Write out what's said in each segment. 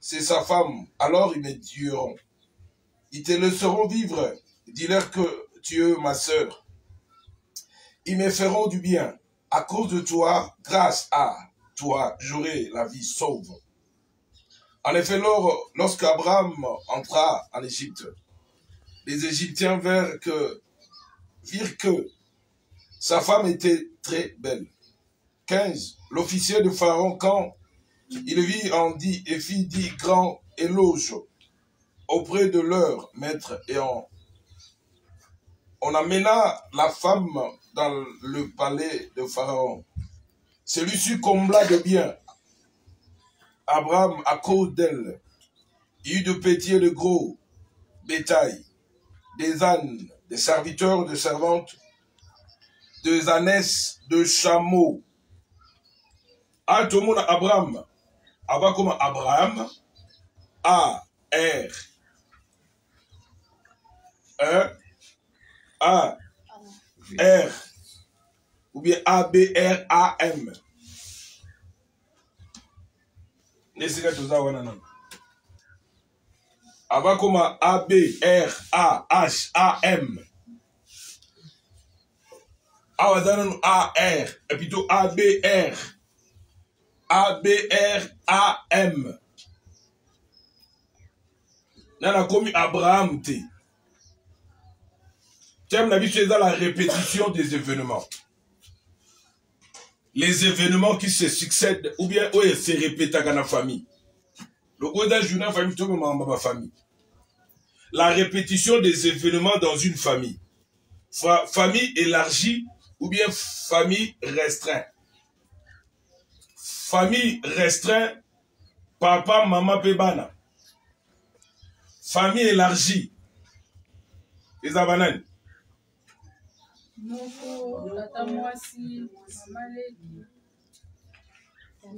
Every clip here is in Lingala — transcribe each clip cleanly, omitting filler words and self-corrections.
c'est sa femme. Alors ils me diront, ils te laisseront vivre. Dis-leur que tu es ma sœur. Ils me feront du bien. À cause de toi, grâce à toi, j'aurai la vie sauve. En effet, lorsqu'Abraham entra en Égypte, les Égyptiens virent que sa femme était très belle. 15. L'officier de Pharaon, quand il vit et fit dit grand éloge auprès de leur maître, et on amena la femme dans le palais de Pharaon. Celui-ci combla de biens Abraham à cause d'elle. Il eut de petits et de gros bétail, des ânes, des serviteurs, des servantes, des ânesses, de chameaux. Ah, tout le monde Abraham. Avant comme Abraham, A, R, E, A, R, ou bien A, B, R, A, M. Avant comme A, B, R, A, H, A, M. A, R, et plutôt A, B, R. A, B, R, A, M. Nana comme Abraham, Thème la vie, c'est dans la répétition des événements. Les événements qui se succèdent, ou bien où ils se répètent dans la famille. Le haut d'un journal famille, tout le monde dans ma famille. La répétition des événements dans une famille. Famille élargie ou bien famille restreinte. Famille restreinte, papa, maman, pébana. Famille élargie. Les abananes.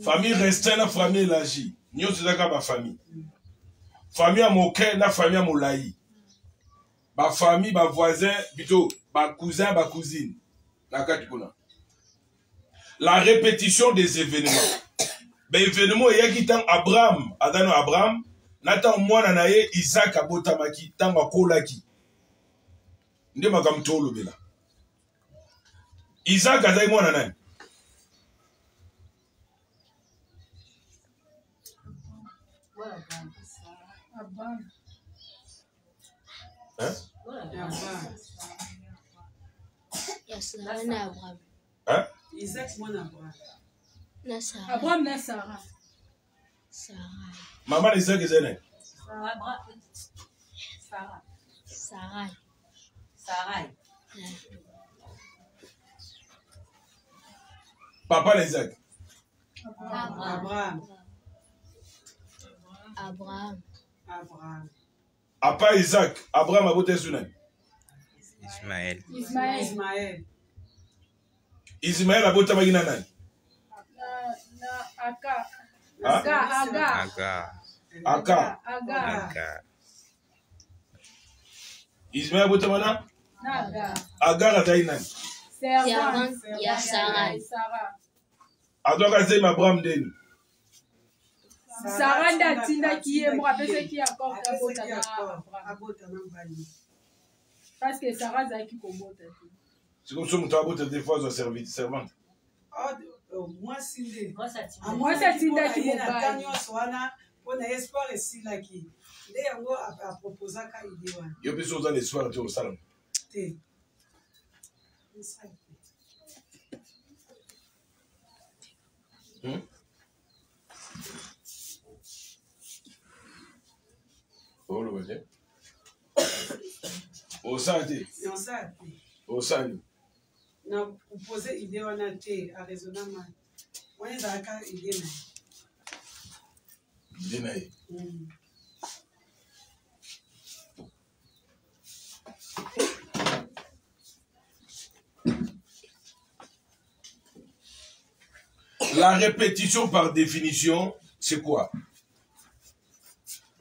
Famille restreinte, famille élargie. Nous sommes ma famille. Famille à mon cœur, la famille à mon laï. Ma famille, ma voisin, plutôt, ma cousin, ma cousine. La répétition des événements. Ben, événement, il y a qui tant Abraham, Adano Abraham, Nathan moi nanaye Isaac abotamaki, tant makolaki. Nde makam tolo bela. Isaac azai moi nanaye. Hein? Hein? Isaac moi Abraham. Abraham na Sarah. Maman Isaac est zéné. Sarah. Papa Isaac. Abraham. Papa Isaac. Abraham a voté sur lui. Ismaël a voté sur lui. Aka. Ismaël a voté sur Agar a Taïnan. Alors, c'est Abraham Deni. Sarah Ndatina qui est moi, parce qui accorde parce que Sarah Zaki Komota. C'est comme ça que tu as voté des fois aux servantes. Moi, c'est moi, c'est Tinda qui est on a espoir ici là qui. Les gens a proposé qu'à idée. Il y a plus de l'espoir au salon. Oh, le voisin. Au santé. Au santé. Non, proposer idée on a été à raisonnement. On est à la idée. Idée. La répétition par définition, c'est quoi?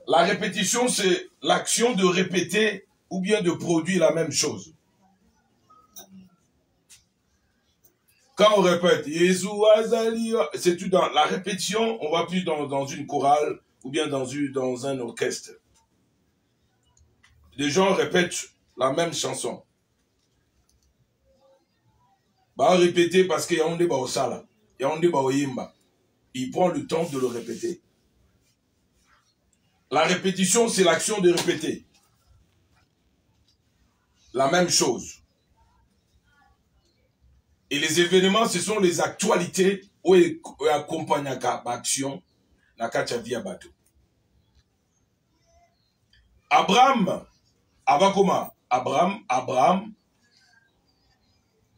La répétition, c'est l'action de répéter ou bien de produire la même chose. Quand on répète, c'est tout dans la répétition, on va plus dans une chorale ou bien dans un orchestre. Les gens répètent la même chanson. Bah répéter parce qu'il y a un débat au sala, il y a un débat au yimba. Il prend le temps de le répéter. La répétition, c'est l'action de répéter. La même chose. Et les événements, ce sont les actualités où accompagnent l'action dans la vie à bateau. Abraham, avant comment? Abraham,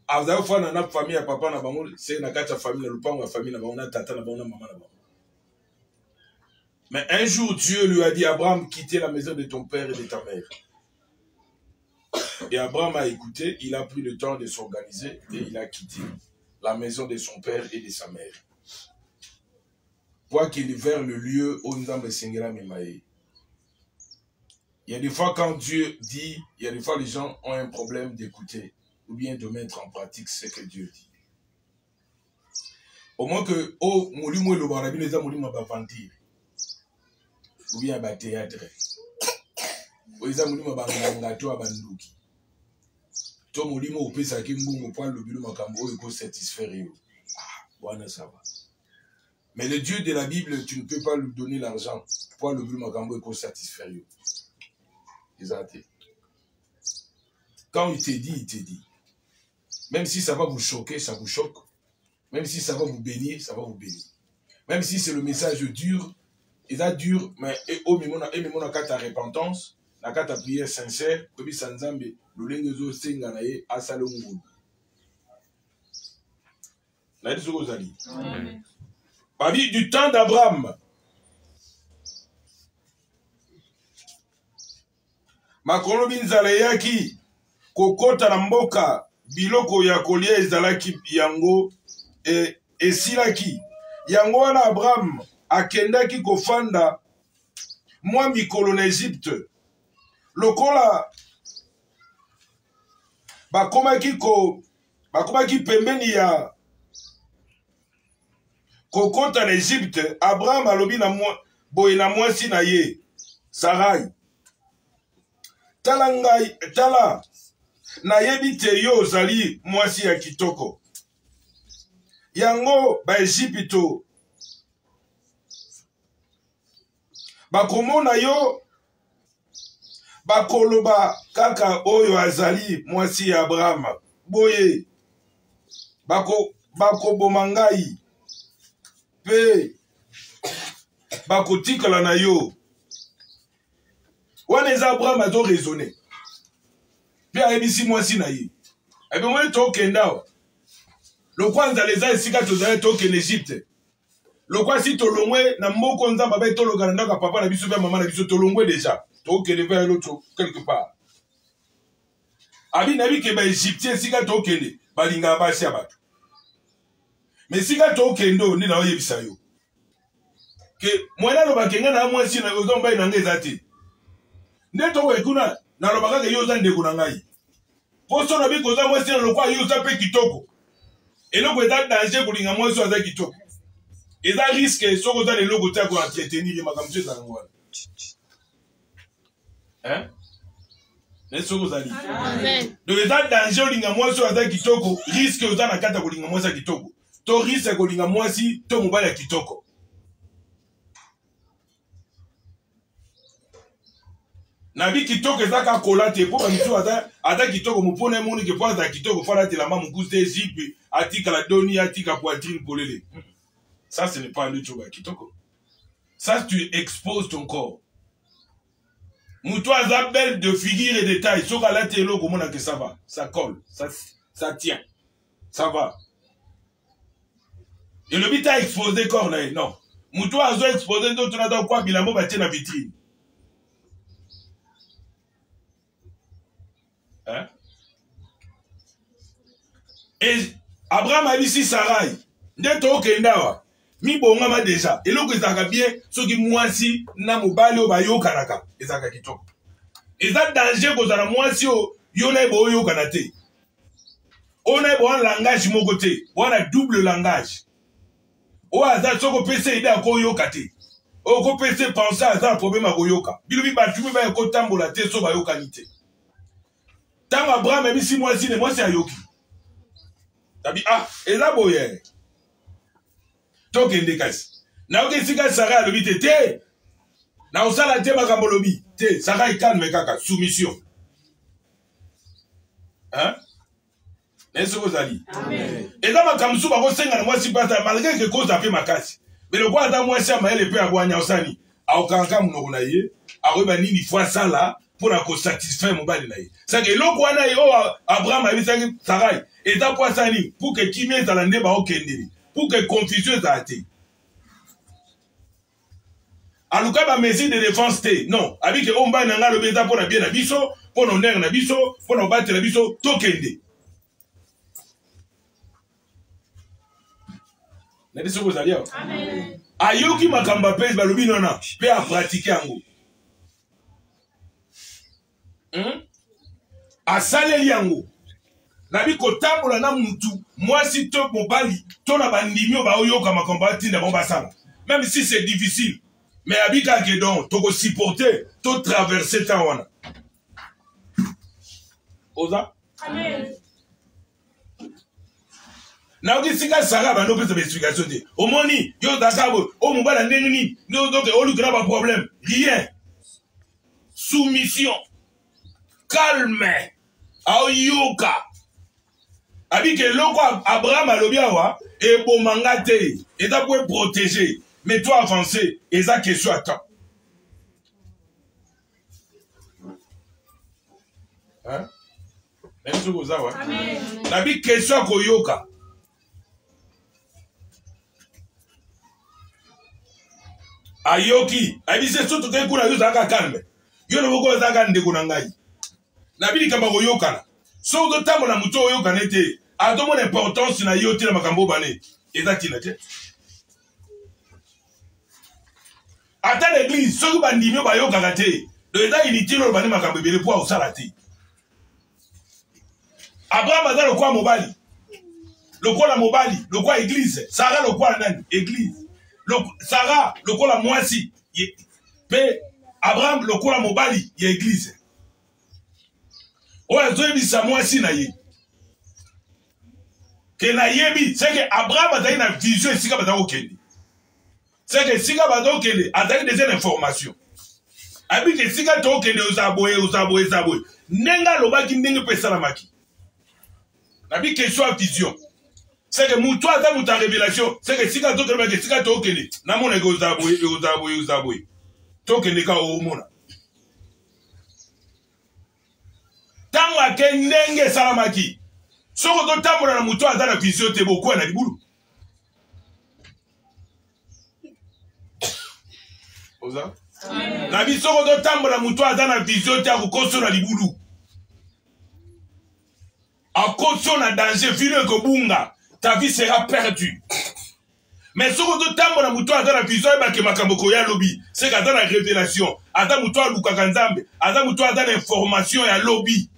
vous avez fait une famille à papa, c'est une famille, la famille, la tata, la maman. Mais un jour, Dieu lui a dit, Abraham, quittez la maison de ton père et de ta mère. Et Abraham a écouté, il a pris le temps de s'organiser et il a quitté la maison de son père et de sa mère. Pour qu'il est vers le lieu où nous avons Sengela Memaye. Il y a des fois quand Dieu dit, il y a des fois les gens ont un problème d'écouter ou bien de mettre en pratique ce que Dieu dit. Au moins que, oh, Moulimo et le Barabi, les gens Moulimo va vantir. Ou bien à théâtre. Ou les gens Moulimo va vangato à bandouki. Toi, Moulimo, au pesa qui m'ouvre point le bureau makambo et qu'on satisfaire. Ah, voilà, ça va. Mais le Dieu de la Bible, tu ne peux pas lui donner l'argent pour le bureau makambo et qu'on satisfaire. Quand il te dit, il te dit. Même si ça va vous choquer, ça vous choque. Même si ça va vous bénir, ça va vous bénir. Même si c'est le message dur, il est dur, mais au moment où ta repentance, ta prière sincère, comme Sanzambe, le lengezo senganaye asalongo. La dit Babi du temps d'Abraham. Makolo binzaleyaki kokota na mboka biloko ya kolia ezalaki yango esilaki yango wana Abraham akendaki kofanda mwa mikolo na Egypte lokola bakomaki pembeni ya kokota na Egypte. Abraham alobi na boye na mwasi na ye Sarai, tala nayebi te yo ozali mwasi ya kitoko. Yango ba Egypto bakomona yo bakoloba kaka oyo azali mwasi ya Abraham. Boye bakoboma ngai pe bakotikala na yo. Wana eza Abraham azo raisonner. Puis ayebisi mwasi na ye. Ebe mwe tokenda wa. Lokwanza leza esika tozali tokende Egypte. Lokwasi tolongwe na mboko nzamba ba tolokana ndaka papa na biso pe mama na biso tolongwe déjà. Tokende vers l'autre quelque part. Abi nabi ke ba Egyptien esika tokende balinga basi ya bato. Mais esika tokendo ni na oyebisa yo. Ke mwana lo bakenga na mwasi na ozomba ina ngeza te. Neto wekuna na lobaka ke yoza ndeko na ngai. Poso na biko za mwasi na lokwa yoza pe kitoko. Eloko eza danger kulinga mwasi aza kitoko. Eza risque soko za leloko ta ko entretenir makamzo za ngwana. Hein? Nesoko zali. Amen. Donc eza danger kulinga mwasi aza kitoko, risque oza na kata kulinga mwasi kitoko. To risque kulinga mwasi to mobali ya kitoko. Nabi kitoko ezaka kolate po bamiso ata kitoko mupone moni ke po ata kitoko fala te la mamu kuste zipe atika la doni atika poitrine polele. Ça ce n'est pas le choba kitoko. Ça tu exposes ton corps. Muto aza belle de figure et de taille, soka la te lo komona que ça va, ça colle, ça tient. Ça va. Et le bita exposé corps na non. Muto azo exposé d'autres na kwa bilambo ba tie na vitrine. Hein? Et Abraham a dit si Sarai, ndeto okendawa, mi bongama déjà. Et l'autre ezaka bien, soki mwasi na mobali o bayoka naka, ezaka kitoko. Eza danger kozala mwasi o yona ebo oyoka na te. Ona ebo un langage moko te, wana double langage. O aza soko pese ide ako oyoka te. oko pese penser à un problème à koyoka bilubi batumi ba ko tambola te so ba yokanite tant Abraham et si moi si ne moi c'est ayoki tabi ah et là boye to kende kasi na oke sika Sarah lobi te na osala te makambo lobi te Sarah calme kaka soumission hein n'est-ce que vous allez amen et là makambo su ba ko senga na moi si pas malgré que cause a fait makasi mais le quoi dans moi ça ma ele pe abwanya osani aokanka munoko na ye akoyeba nini fois ça là pour la satisfaire mobali na ye c'est que eloko wana ye o Abraham abisaki Sarai eta po asani pour que kimie ezala nde baokendeli pour que confusion ezala te aluka ba mesure de défense te non abike o mbali na nga lobi eza mpo na bien na biso mpo na honneur na biso mpo na kobatela biso tokende na biso kozali awa ayoki makambo apesi balobi nona mpe apratike yango asaleli yango nabi kotambola na mutu mwasi to mobali to na bandimi oyo baoyoka makambo atinda bango basala même si c'est difficile mais abikake donc tokosupporter to traverser temps wana oza naoki sika Sarah bando pesa explication te omoni yo dakabo o mobala ndenge nini donc olukana ba problème rien soumission calme aoyoka abike loko Abraham alobi awa ebomanga te eta pour protéger mais toi avancer eza question à temps hein même ce que ça amen nabi question koyoka ayoki abise surtout que kuna yo zaka calme yo no boko zaka ndeko na ngai nabili kamba koyokana so do tambo na muto oyokana te adomo l'importance na yo te na makambo bane ezaki na te ata l'église so ba ndimyo ba yokaka te do eza inutile lo bane makambo bele po osala te Abraham azalo kwa mobali lokola mobali lokwa église Sarah lokwa nani église Sarah lokola mwasi pe Abraham lokola mobali ya église oyo azoyebisa mwasi na ye ke na yebi c'est que Abraham azali na vision esika baza kokende c'est que esika baza kokende azali des informations abi ke esika tokende ozaboye ndenge alobaki ndenge mpe esalamaki nabi question ya vision c'est que mutu aza mutu ya révélation c'est que esika tokende bake esika tokende namonake ozaboye tokende ka omona tango ake ndenge esalamaki soko totambola na mutu aza na vision te bokuwa na libulu oza nabi soko totambola mutu aza na vision te akokoso na libulu akoso na danger vino ekobunga ta vie sera perdue mais soko totambola mutu aza na vision ebake makambo koya lobi c'est que aza na révélation aza mutu alukaka nzambe aza mutu aza na information ya lobi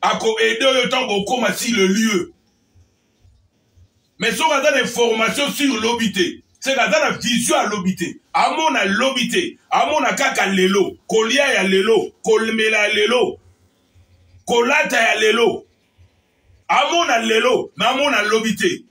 ako aider oyo ntango okoma sur le lieu mais soki aza na information sur lobi te c'est que aza na vision ya lobi te amona lobi te amona kaka lelo kolia ya lelo komela ya lelo kolata ya lelo amona lelo mais amona lobi te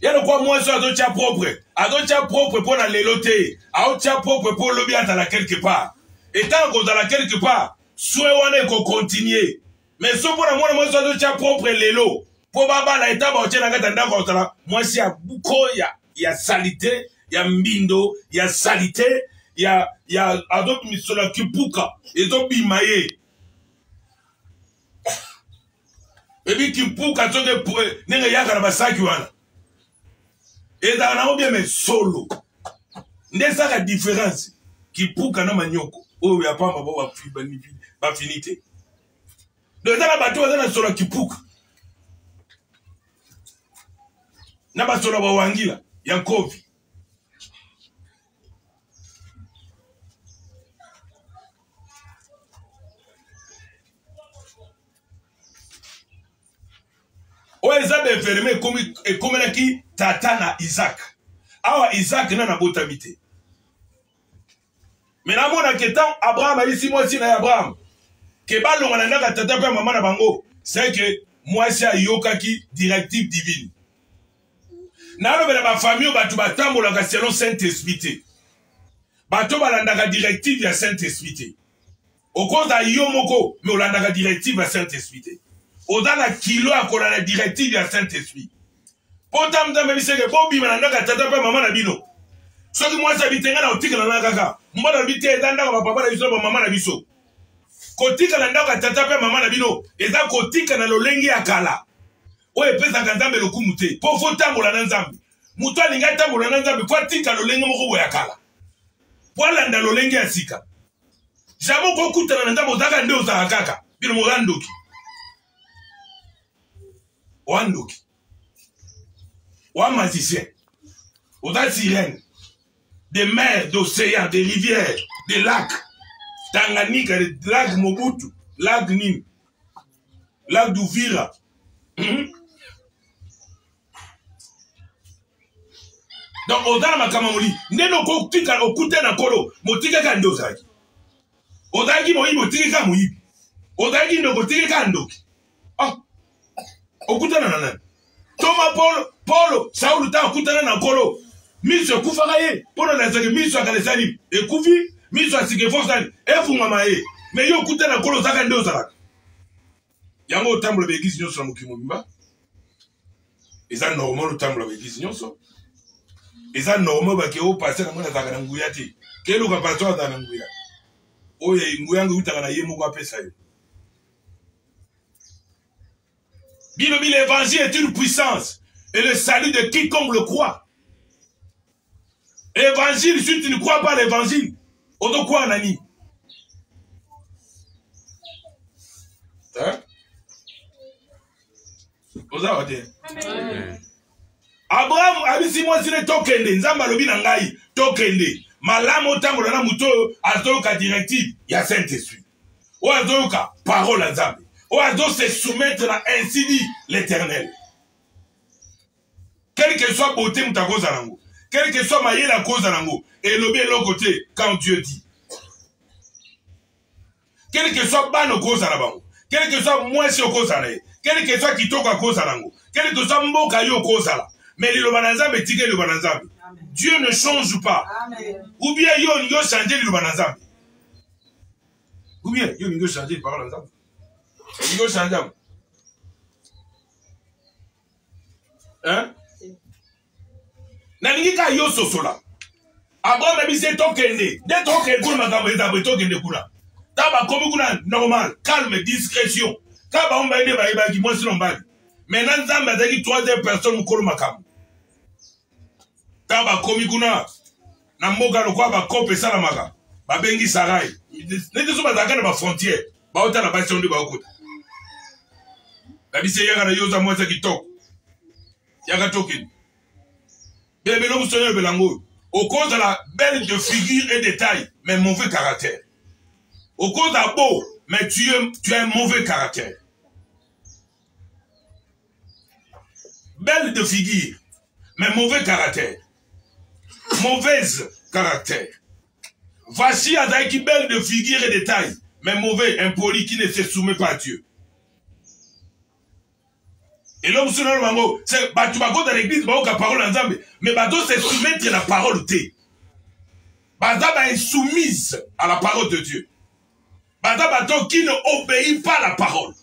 yalo kwa mwasi azotia propre mpo na lelo te aotia propre mpo lobi azala quelque part etango kozala quelque part swe wana ekokontinue mais so mpona mwana mwasi azotia propre lelo mpo babala eta baotie na kati ya ndako azala mwasi ya buko ya salite ya mbindo ya salite ya azomisolo kipuka ezobima ye ebi kipuka soki ndenge yaka na basaki wana ezala nango bien mais solo nde esaka différence kipuka na manyoko oyo ya pamba bo bafini te donc eza na bato baza na solo ya kipuka na basolo bawangila ya nkovi oyo eza beverme ekomelaki tata na Isaac awa Isaac na nabotami te Mais na mona que tant Abraham a ici moi aussi na Abraham. Que ba longa na ndaka tata pe maman na bango. C'est que moi c'est ayoka ki directive divine. Na lo bela ba famille batu batambola ka selon Saint-Esprit. Bato balandaka directive ya Saint-Esprit. Okoza yo moko mais olandaka directive ya Saint-Esprit. Odana kilo akola la directive ya Saint-Esprit. Potam da même c'est que bobi balandaka tata pe maman na bino. Soki moi ça bitenga na otika na kaka. Mbona bite ezanda ba papa na biso ba maman na biso. Kotika na ndaka tata pe maman na bino eza kotika na lolenge ya kala. Oye pesa kanzambe lokumu te. Po fo tambola na nzambe. Mutu alinga tambola na nzambe po tika lolenge moko ya kala. Po alanda lolenge ya sika. Jamo ko kutana na nzambe ozaka nde ozaka kaka. Bino morandoki. Wandoki. Wa magicien. Oza sirène. Des mers, d'océans, des rivières, des lacs. Tanganyika, des lacs Mobutu, lac Nîmes, lac d'Uvira. Donc, Odana Makamamoli, Neno Kotika, Okuta Nakolo, Motika Kandozaki. Odaki Moï, Motika Moï. Odaki no Motika Kandoki. Ah, Okuta Nanan. Thomas Polo, Saoul Ta Okuta Nakolo. Miso Kufaraye, Polo Nazaki, Miso Akalesani, et Kufi, Miso Asikefosani, et Fumamae. Mais yo Okuta Nakolo Zakandozak. Yango Tamble Begis Nyoso Mukimumba. Et ça, normal, le Tamble Begis Nyoso. Et ça, normal, parce que vous passez dans la Zagananguyati. Quel est le passeur dans l'Anguya? Oh, il y a une Guyang où tu as eu mon ça. L'évangile est une puissance. Et le salut de quiconque le croit. L'évangile, si tu ne crois pas l'évangile, on te croit en ami. Hein? Vous avez dit? Abraham abisi mwasi ne tokende nzamba lobi na ngai tokende malamu tambola na muto azoka directive ya Saint-Esprit o azoka parole ya Nzambe o azo se soumettre na ainsi dit l'Éternel. Quel que soit beauté mutakoza nango, quel que soit mayela koza nango, et lobi l'autre côté quand Dieu dit. Quel que soit bano koza na bango, quel que soit mwasi koza na, quel que soit kitoko koza nango, quel que soit mboka yo koza la. Mais le bananzambe tige le bananzambe. Dieu ne change pas. Amen. Ou bien yo changer le bananzambe. Ou bien yo changer par l'ensemble. Yo changer. Hein? Naningika yo sosola. Abraham a bise tokende. De tokende kuna makambo ezabwe tokende kuna. Taba komi kuna normal, calme, discrétion. Kaba omba ide ba ibaki moi sinon mbali. Maintenant Nzambe azaki troisième personne mukolo makambo. Taba komi kuna na mboka lokwa ba kope sala maka. Ba bengi Sarai. Nete so bazaka na ba frontière. Ba ota na ba sondi ba okuta. Ba bise yaka na yoza mwasa kitoko. Yaka token. Bébé no musonyo belango. Au cause de la belle de figure et de taille, mais mauvais caractère. Au cause de beau, mais tu as un mauvais caractère. Belle de figure, mais mauvais caractère. Mauvaise caractère. Voici Adaïki belle de figure et de taille, mais mauvais, impoli, qui ne se soumet pas à Dieu. Et l'homme sur le mango, c'est tu vas dans l'église, la parole en Zambie, mais bateau c'est soumettre la parole T. Bazaba est soumise à la parole de Dieu. Bateau qui ne obéit pas à la parole.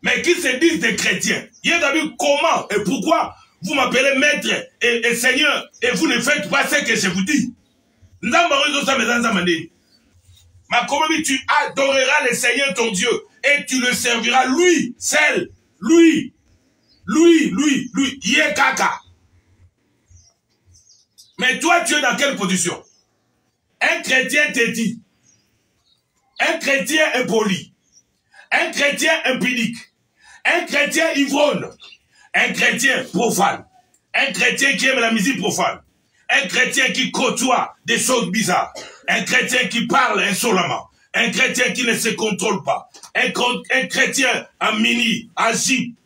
Mais qui se disent des chrétiens. Il y a d'abord comment et pourquoi vous m'appelez maître et Seigneur et vous ne faites pas ce que je vous dis. Ma communauté, tu adoreras le Seigneur ton Dieu et tu le serviras lui, seul, lui, Yekaka. Mais toi, tu es dans quelle position? Un chrétien te dit, un chrétien impoli, un chrétien impudique, un chrétien ivrogne, un chrétien profane, un chrétien qui aime la musique profane, un chrétien qui côtoie des choses bizarres, un chrétien qui parle insolemment, un chrétien qui ne se contrôle pas, un chrétien en mini, en zip,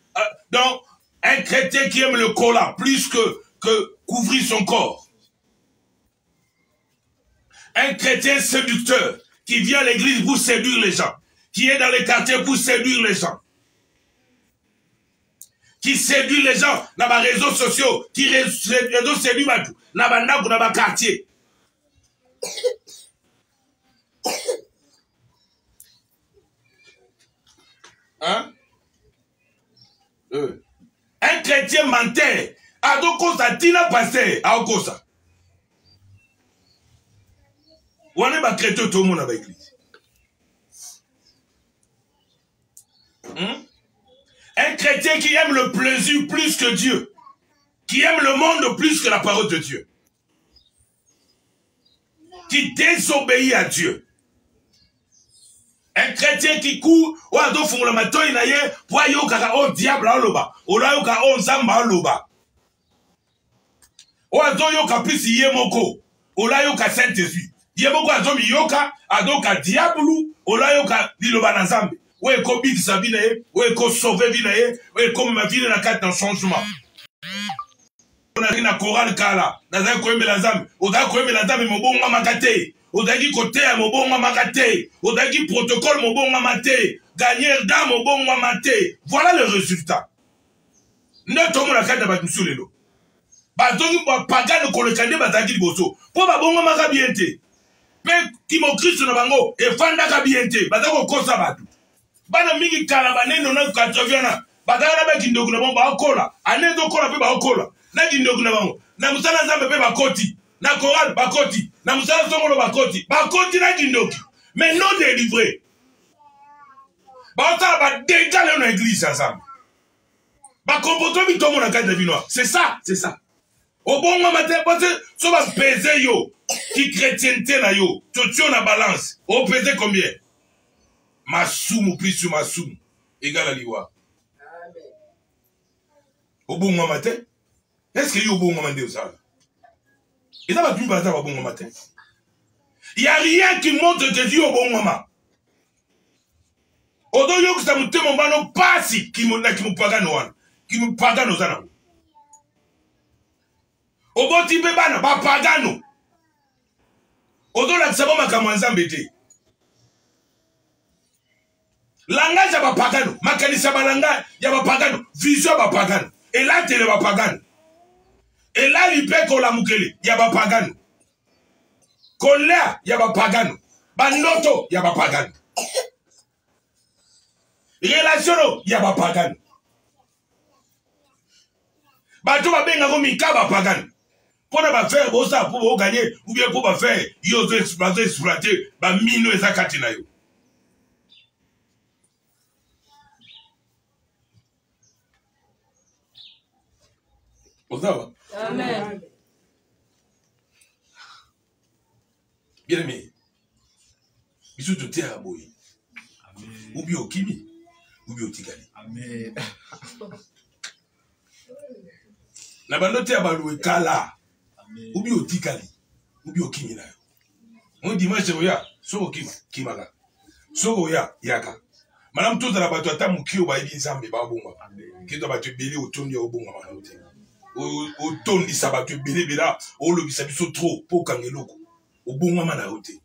donc un chrétien qui aime le cola plus que couvrir son corps. Un chrétien séducteur qui vient à l'église pour séduire les gens, qui est dans les quartiers pour séduire les gens, qui séduit les gens dans les réseaux sociaux, qui séduit les gens dans les quartiers. Hein? Un chrétien menteur, a donc Tina pasteur, a okosa. On est pas chrétien tout le monde dans l'église. Un chrétien qui aime le plaisir plus que Dieu, qui aime le monde plus que la parole de Dieu, qui désobéit à Dieu. Un chrétien qui court, ou à dos fond le matin, il a eu, pour aller au diable à l'oba, ou là au zamba à l'oba. Ou à dos yoka plus yemoko, ou là yoka Saint-Jésus. Yemoko à dos yoka, à dos ka diablu, ou là yoka liloba na zambe. Ou eko big sabine, ou eko sauver vinae, ou eko ma vie na carte d'un changement. On a na chorale kala, na za ko emela zambe, o da ko emela zambe mo bonga makate. Odagi côté à mon bon mamate, odagi protocole mon bon mamate, gagner dame mon bon mamate. Voilà le résultat. Ne tomons la carte de Batou Lelo. Batongi pagano kolekande batagi boso. Pour ma bon mamaka biente. Mais qui mon Christ na bango et fanda ka biente. Batako kosa batu. Bana mingi kalabane no na katroviana. Bataka na kindoku na bomba akola. Anezo kola pe ba akola. Na kindoku na bango. Na musala zambe pe bakoti. Na chorale bakoti. Na musala songolo bakoti. Bakoti na kindoki. Mais non délivré. Baotala ba décalé dans l'église ensemble. Ba comportement mi tomo na carte de vinois. C'est ça, c'est ça. Au bon moment parce que so va peser yo qui chrétienté na yo. Tu na balance. Au peser combien? Masumu plus sur masumu égal à l'iwa. Amen. Au bon moment est-ce que yo au bon moment de ça? Et ça va tout passer au bon moment. Il n'y a rien qui montre que Dieu au bon moment. Odo yo kusta mutemo mbano pasi qui me pagano wana. Qui me pagano zana. Obo tipe bana ba pagano. Odo la tsabo makamanza mbete. Langage ya ba pagano, makanisa balanga ya ba pagano, vision ba pagano. Et là tele ba pagano. Et là l'ipeko la mukele ya ba pagano. Kolea ya ba pagano. Banoto ya ba pagano. Relation ya ba pagano. Bato ba benga ko mika ba pagano. Pour ba faire bosa pour gagner ou bien pour ba faire yo zo exploiter ba mino ezakati na yo. Amen. Bien aimé. Bisous de terre à boy. Ou bien au kimi. Ou bien au tigali. Amen. La bande terre à louer kala. Ou bien au tigali. Ou bien au kimi na yo. On dimanche oya. So kima. Kimaga. So oya. Yaka. Madame tous dans la bateau ta muki o ba ibi nzambe ba bonga. Ki to ba te beli o tondi o bonga mana ote. O tondi sabatu beli bela o lo bisabiso trop po kangeloko. O bonga mana ote.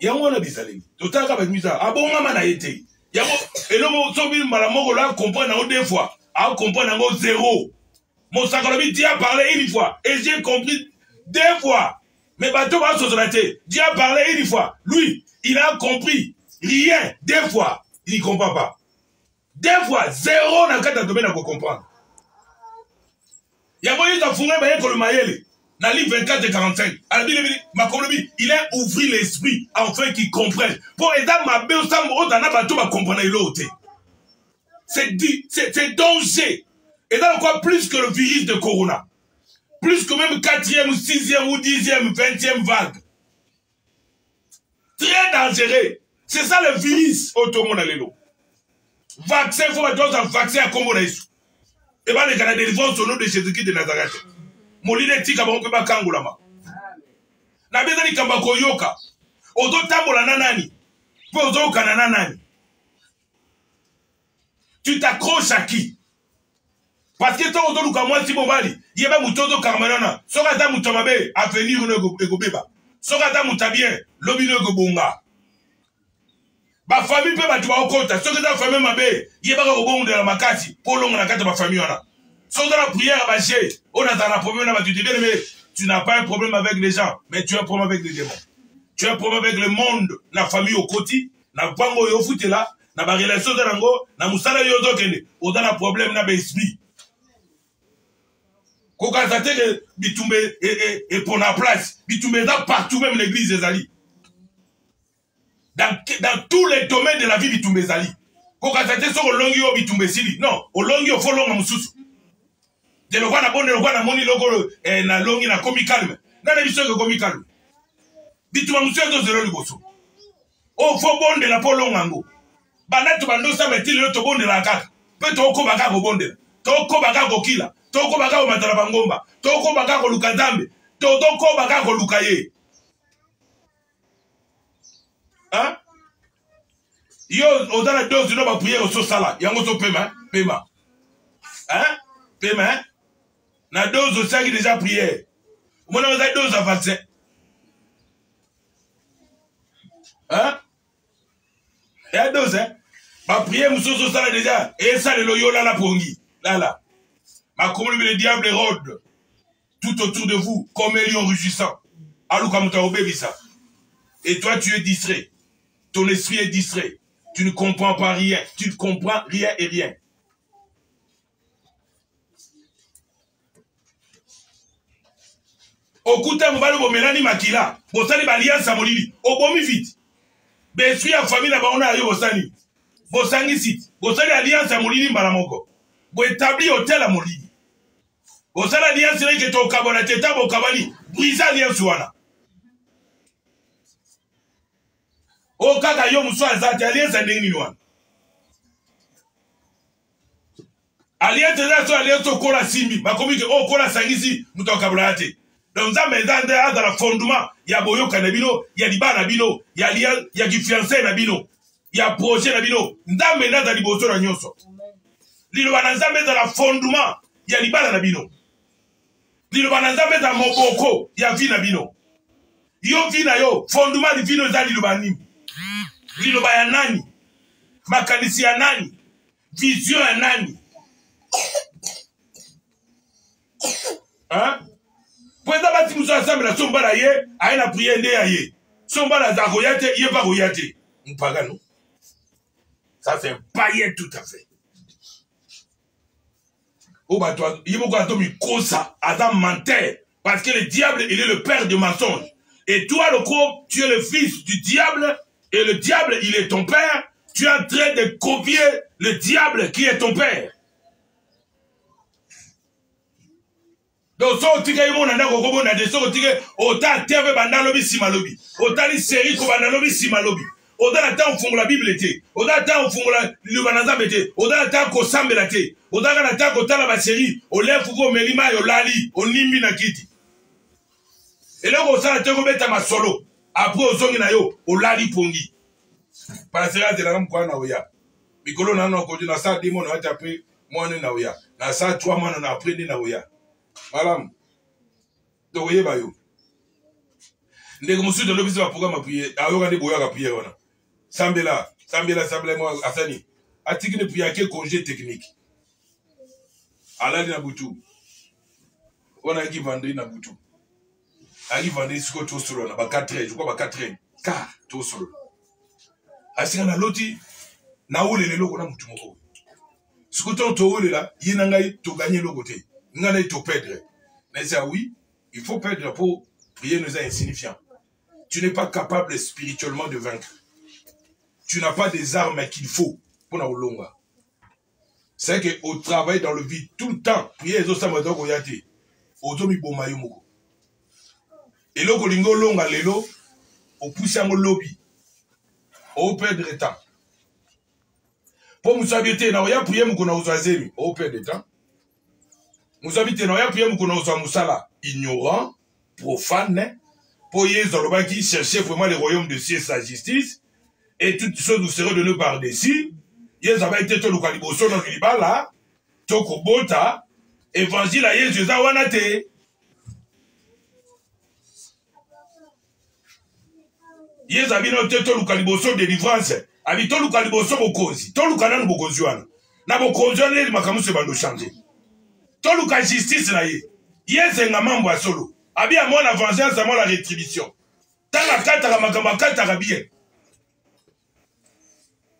Yango na bisalemi. Totaka ba misa a bonga mana ete. Yango elomo so bi mala moko la comprendre en deux fois. A comprendre en zéro. Mon sacrement Dieu a parlé une fois et j'ai compris deux fois. Mais bateau va se Dieu a parlé une fois. Lui, il a compris rien deux fois. Il ne comprend pas. Deux fois, zéro dans le cadre de domaine à comprendre. Il y a moyen d'enfourer le maïel. Dans le livre 24 et 45, à la Bible, il a ouvert l'esprit afin qu'il comprenne. Pour aider ma belle femme, on a bateau à comprendre l'autre. C'est danger. Et dans quoi plus que le virus de Corona. Plus que même 4e, 6e ou 10e, 20e vague. Très dangereux. C'est ça le virus autour de l'eau. Vaccin, il faut mettre un vaccin à Combo Naïsou. Et bien, les Canadiens vont au nom de Jésus-Christ de Nazareth. Moline tika ba on kangula ma. Na beza ni kamba koyoka. Ozo tambola nanani. Po ozo kana nani. Tu t'accroches à qui? Parce que toi ozo luka moi si bobali, yeba mutozo karmanana. Soka ta mutamabe à venir no egobeba. Sokata mutabien, lobino gobonga. Ba famille peut battre au compte. Sokata famille mabe, yebaka gobonga de la makati, pour longa na kata ba famille wana. Sokata la prière à bacher, on a un problème à tu te dis, mais tu n'as pas un problème avec les gens, mais tu as un problème avec les démons. Tu as un problème avec le monde, la famille au côté, na bango yo foute là, na ba relation de rango, na musala yo dokende, on a un problème na ba esprit. Koka zate que bitumbe et pour la place, bitumbe là partout même l'église des Ali. Dans tous les domaines de la vie bitumbe zali. Koka zate so longi yo bitumbe sili. Non, o longi yo folonga mususu. De lo na bonne lo na moni logo na longi na komi calme. Na na biso ko komi calme. Bituma mususu to zero liboso. O fo bonde la polonga ngo. Bana to bando sa metili lo to bonde la kaka. Pe to ko baka go bonde. To ko baka go kila. Toko baka o matala bangomba, toko baka ko luka zambe, toko baka ko luka ye. Hein? Yo odana dose no ba prière so sala, yango so pema. Hein? Pema. Na dose o saki déjà prière. Mona za dose a vaccin. Hein? Ya dose hein? Ba prière muso so sala déjà, et ça le loyo la pongi. Là. Ma commune, le diable rôde tout autour de vous comme un lion rugissant. Et toi, tu es distrait. Ton esprit est distrait. Tu ne comprends pas rien. Tu ne comprends rien et rien. Okuta mbalo bomelani makila. Bosani baliansa molili. Obomi vite. Besui ya famille na baona yo bosani. Bosangi site. Bosani alliance molili mbala moko. Bo établi hôtel à molili. Osala alliance là que to kabona teta bo kabani. Brisa alliance wana. O kaka yo muso azati alliance ndenge ni wana. Alliance là so alliance kola simbi. Bakomi ke o kola sangisi muto kabula ate. Donc ça mais dans la fondement, il y a boyo kanabino, il y a libana bino, il y a du fiancé na bino, il y a projet na bino. Ndambe na dali boso na nyoso. Lilo banazambe dans la fondement, il y a libana na bino. Lilo banazambe dans moboko, il y a vi na bino. Yo vi na yo, fondement di vino za lilo banimi. Lilo ba ya nani? Makanisi ya nani? Vision ya nani? Hein? Pour ça, si nous ensemble, la sombara yé, a une prière né à yé. Sombara zagoyate, yé pas goyate. Mpagano. Ça fait païen tout à fait. Oh, bah, toi, il faut qu'on tombe ça, Adam menteur. Parce que le diable, il est le père du mensonge. Et toi, le gros, tu es le fils du diable. Et le diable, il est ton père. Tu es en train de copier le diable qui est ton père. Donc, so tika yimo nanda kokobo na de so tika ota TV banda lobi simalobi. Ota li série ko banda lobi simalobi. Ota na ta mfungula Bible te. Ota ta mfungula libanaza bete. Ota ta ko sambela te. Ota na ta ko tala ba série. O le fuko melima yo lali onimbi na kiti. Ele ko sala te ko beta masolo. Après ozongi na yo o lali pongi. Para sera de la mko na oya. Mikolo na no ko na sa dimo na ata pe mo na oya. Na sa 3 mois na après na oya. Madame, tu voyez, Bayo. Ndeko musu de l'office va programme prier. Ayoka de boya prier wana. Sambela, moi asani. Atiki de prier quel congé technique. Alali na butu. Wana ki vendri na butu. Ali vendri siko to solo na ba 4 je crois ba 4 car to solo. Asika na loti na ole le loko na mutu moko. Siko to ole la, yina ngai to gagner le côté. Il faut perdre. Mais ça, oui, il faut perdre pour prier nous est insignifiant. Tu n'es pas capable spirituellement de vaincre. Tu n'as pas des armes qu'il faut pour nous longa. C'est qu'au travail dans le vide, tout le temps, prier les autres samedok oyate. Otomi bomayo moko. Et là, quand lingo longa lelo, au pousser en lobby, au perdre de temps. Pour nous savoir, na oya prier moko na uzazemi, au perdre de temps. Nous habitons dans un pays où nous sommes ignorants, profanes, pour qui chercher vraiment le royaume de Dieu et sa justice, et toutes choses nous seront données par-dessus. Ils avaient été tout le caliboso dans le libala, toko bota, évangile à Jésus à wanate. Yes, abino te toluka liboso délivrance. Abi toluka liboso bokozi. Toluka nanu bokozi wana. Na bokozi wana li makamu se bando changer. Toluka justice na ye. Yes, nga mambo ya solo. Abi a mon vengeance, à moi la rétribution. Tanga kataka makamba kataka bien.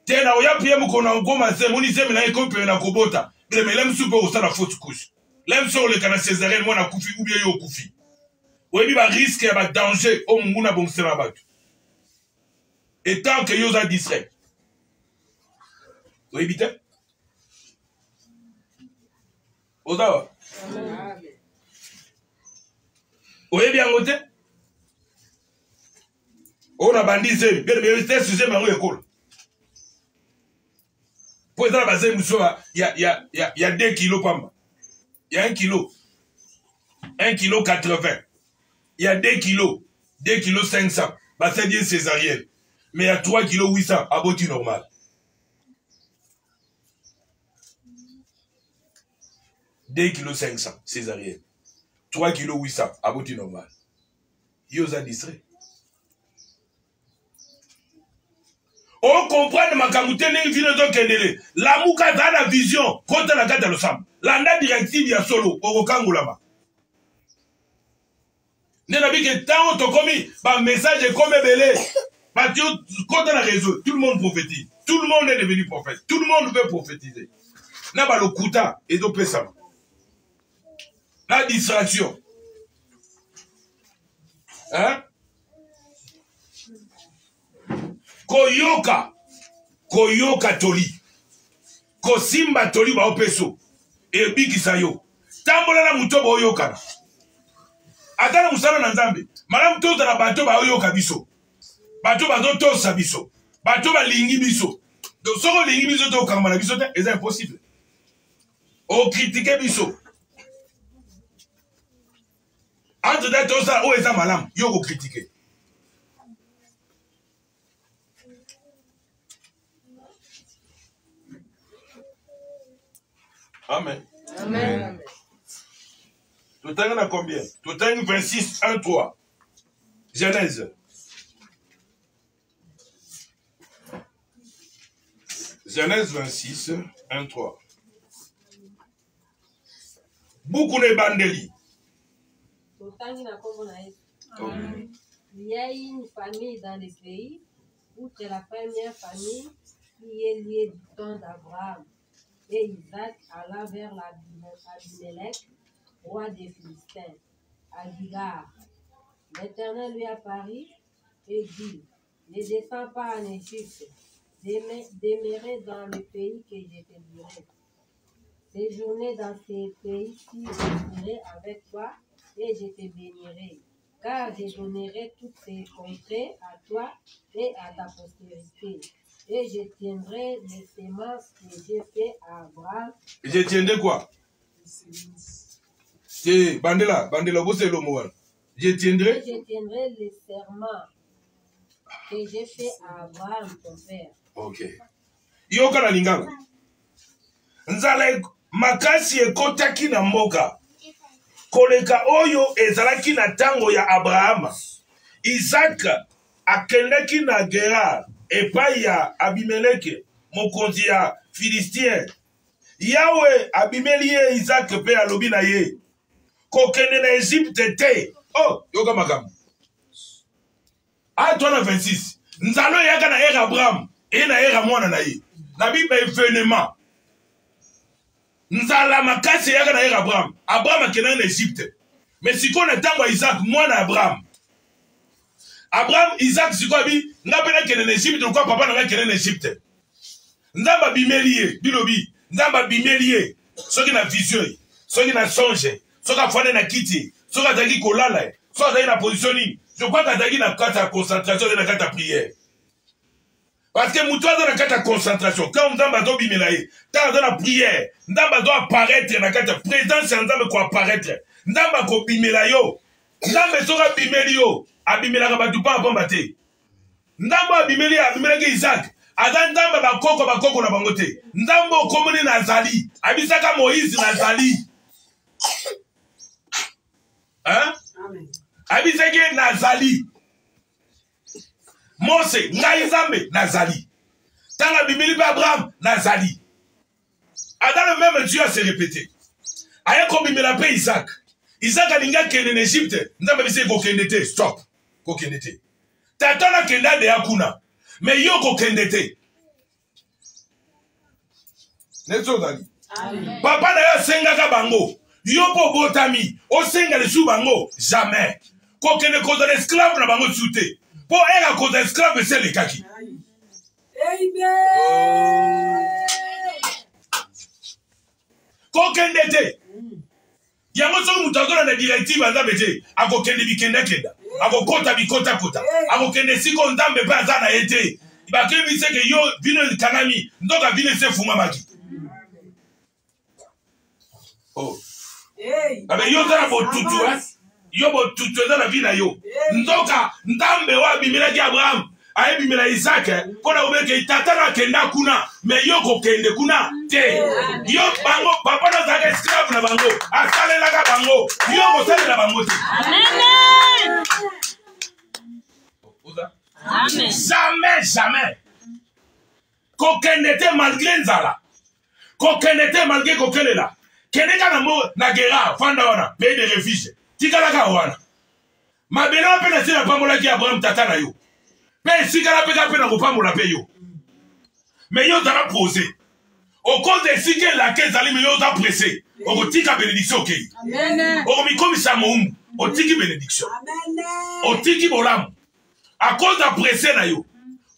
Tena oya priye mukona ngoma se muni se mina eko pe na kobota. Mais lem soupe au la fausse couche. Lem sur le kana césarien moi na kufi ou bien yo kufi. Oyebi ba risque ba danger o munguna bomsela batu. Et tant que yo za distrait. Oyebi te? Ozawa. Oyebi yango te? On a bandi zemi. Bien mais c'est sujet mais école. Pour ça la zemi il y a 2 kilos pamba. Il y a 1 kilo. 1 kilo 80. Il y a 2 kilos. 2 kilos 500. Bah c'est bien césarienne. Mais il y a 3 kilos 800 à boti normal. Deux kilos 500 césarienne. 3 kilos 800 à boti normal. Yo za distrait. On comprend ma kamutene vino kendele. La muka dans la vision contre la carte de sam. L'anda directive ya solo au kangulama. Nena bike tant to komi ba message comme belé. Ba tu contre la réseau, tout le monde prophétise. Tout le monde est devenu prophète. Tout le monde veut prophétiser. Na ba lokuta et do pesa. La distraction. Hein? Koyoka toli. Kosimba toli ba opeso. E bikisa yo. Tambola na mutoba oyoka. Atala musala na nzambe. Mala mutoza na bato ba oyoka biso. Bato ba tosa biso. Bato ba lingi biso. Donc soko lingi biso to kamba na biso te, c'est impossible. O critiquer biso. Entre that tosa o eza malam, yo ko critiquer. Amen. Amen. Tout à l'heure, combien? Tout à l'heure, 26, 1, 3. Genèse. Genèse 26, 1, 3. Beaucoup de bandeli. Il y a une famille dans le pays, outre la première famille qui est liée du temps d'Abraham. Et Isaac alla vers Abimelech, roi des Philistins, à Gigar. L'Éternel lui apparut et dit, ne descends pas en Égypte, demeurer dans le pays que je te dirai. Séjourner dans ces pays-ci, je serai avec toi et je te bénirai, car je donnerai toutes ces contrées à toi et à ta postérité. Et je tiendrai les semences que j'ai fait à Abraham. Je tiendrai quoi? C'est Bandela, vous c'est le mot. Je tiendrai les serments que j'ai fait à Abraham, ton père. Ok. Yoka na lingala. Nzala makasi ekotaki na mboka. Koleka oyo ezalaki na tango ya Abraham. Isaac akendaki na Gerar. Epai ya Abimeleke, mokonzi ya Philistien. Yahweh abimeli ye Isaac pe alobi na ye. Kokende na Egypte te. Oh, yoka makambo. Ah, toi na 26. Nzalo yaka na era Abraham. E na era mwana na ye. Na biba événement. Nzala makasi yaka na era Abraham. Abraham akende na Egypte. Mais si qu'on est tango Isaac, mwana Abraham. Abraham, Isaac, si quoi bi, n'a pas qu'elle est en Égypte, ou quoi papa n'a qu'elle est en Égypte. N'amba bimelie, bilobi, n'amba bimelie, ce qui n'a vision, ce qui n'a songe, ce qui a fait na kiti, ce qui a tagi kolala, ce qui a na positionné. Je crois qu'il a tagi na kata concentration de la kata prière. Parce que moutoua dans la kata concentration, quand n'amba do bimelaye, quand dans la prière, n'amba do apparaître na kata présence, n'amba ko apparaître, n'amba ko bimelayo, n'amba sera bimelio. Abimelaka batu pa apamba te. Ndambo abimelaki Isaac. Aza ndamba bakoko na bango te. Ndambo komoni na Zali. Abisaka Moïse na Zali. Hein? Abisaki na Zali. Mose, Naïzame, Nazali. Tanga Bimili Abraham, Nazali. Dans le même Dieu s'est répété. Aya comme il appelé Isaac. Isaac a dit qu'il est en Égypte. Nous avons dit qu'il était. Stop. Qu'il était. Tatana kenda de Akuna. Mais yo qu'il était. N'est-ce pas? Papa n'a senga bango. Yo po botami. O senga le sou bango. Jamais. Qu'il ne cause l'esclave na bango soute. Pour elle à cause d'esclave c'est le kaki. Qu'il était. Yango so mutazo na directive azabete akokende bikenda kenda akokota bikota kota akokende siko ndambe pa azana ete bakemi seke yo vino kanami ndoka vino se fuma maki oh abe yo zana botutu yo botutu zana vina yo ndoka ndambe wa bimela ki Abraham aye bimela Isaac pona obeke itatana kenda kuna me yo kokende kuna te yo bango papa na zaka esclave na bango asalela ka bango yo kosalela bango te amen amen jamais kokende te malgré nzala kokende te malgré kokelela kende kana mo na guerre fanda wana pays de refuge tikala ka wana mabela pe na sila pambola ki Abraham tata na yo pe sikala pe ka pe na kopambola pe yo mais yo zala posé au cause de ce que la caisse allait me a pressé. On tika bénédiction ok. Amen. On mi comme ça mon on tiki bénédiction. Amen. On tiki bolam. À cause de pressé na yo.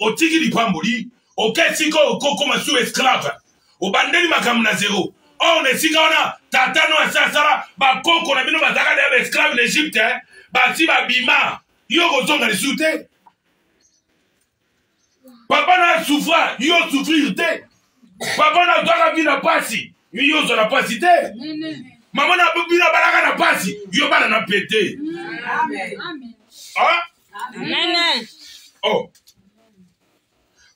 On tiki di pamboli. Ok siko oko comme sous esclave. Au bandeli makam na zéro. On est sika ona tata no asa sala ba koko na bino bazaka de esclave en Égypte ba si ba bima. Yo ko zonga le soute. Papa na souffrir, yo souffrir te. Papa na doka vina pasi, yo zo na pasi te. Maman na bina balaka na pasi, yo bana na pété. Amen. Ah? Amen. Oh.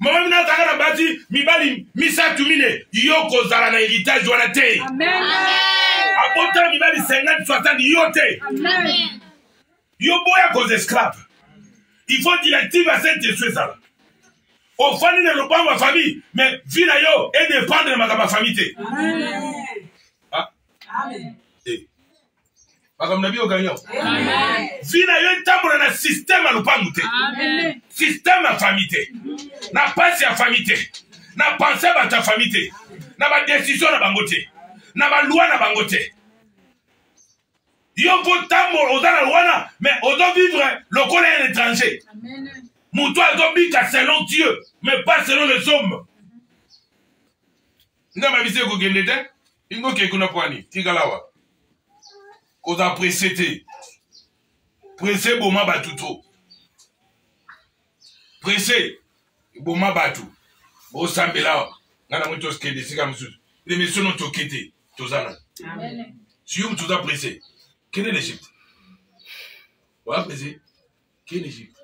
Maman na taka na bati, mibali misatu mine, yo ko zala na héritage wana te. Amen. Apota mibali 50 60 yo te. Amen. Yo boya cause esclave. Il faut directive à cette espèce-là. Au fond de l'opération ma famille, mais vina yo et dépendre de ma famille. Amen. Ah. Amen. Eh. Comme nabi au gagnant. Amen. Vina yo tambola na système à l'opération. Amen. Système à famille. Na passe à famille. Na pensée à ta famille. Na ba décision na bangote. Na ba loi na bangote. Yo faut tambola aux wana, mais on doit vivre le colère étranger. Amen. Moutoua dobika selon Dieu, mais pas selon les hommes. Ndama bise ko gendete, ingo ke kuna kwani, tigalawa. Koza pressé pressé boma batuto. Pressé boma batu. Bo sambela, ngana mwito skede sika msusu. Les messieurs n'ont tokete, tozana. Amen. Si vous tout pressé, quel est l'Égypte? Voilà pressé, quel est l'Égypte?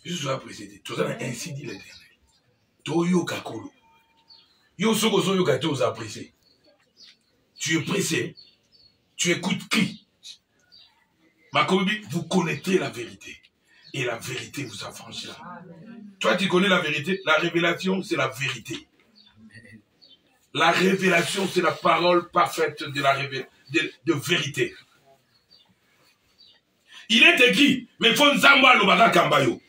Je suis précédé. Tout ça, ainsi dit l'Éternel. Toyo kakolo. Yo soko zo yo gato za pressé. Tu es pressé. Tu écoutes qui? Ma copine, vous connaîtrez la vérité. Et la vérité vous affranchira. Toi, tu connais la vérité. La révélation, c'est la vérité. La révélation, c'est la parole parfaite de la de vérité. Il est écrit, mais faut nzamba lo baka kambayo.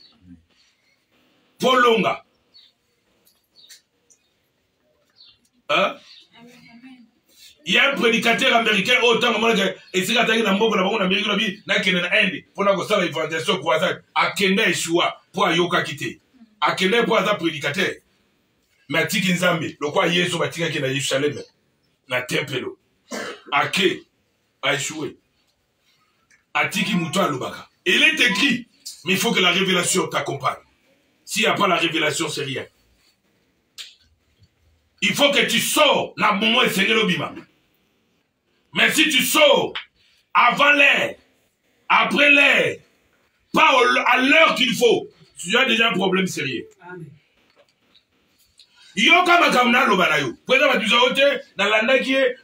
Polonga. Hein? Il y a un prédicateur américain autant que et c'est quand il y a un mot en Amérique na kene na Inde pour na ko sala évangélisation ko asa akende Yeshua pour ayoka kité. Akende pour asa prédicateur. Mais tiki nzambe lo kwa Yesu batika ke na Yerusalem na tempelo. Ake a échoué. Atiki muto alobaka. Il est écrit, mais il faut que la révélation t'accompagne. S'il n'y a pas la révélation, c'est rien. Il faut que tu sors dans le moment où Seigneur Obima. Mais si tu sors avant l'heure, après l'heure, pas à l'heure qu'il faut, tu as déjà un problème sérieux. Amen. Yo kama kamna lo banayo. Kwenda batuza wote na landa kie,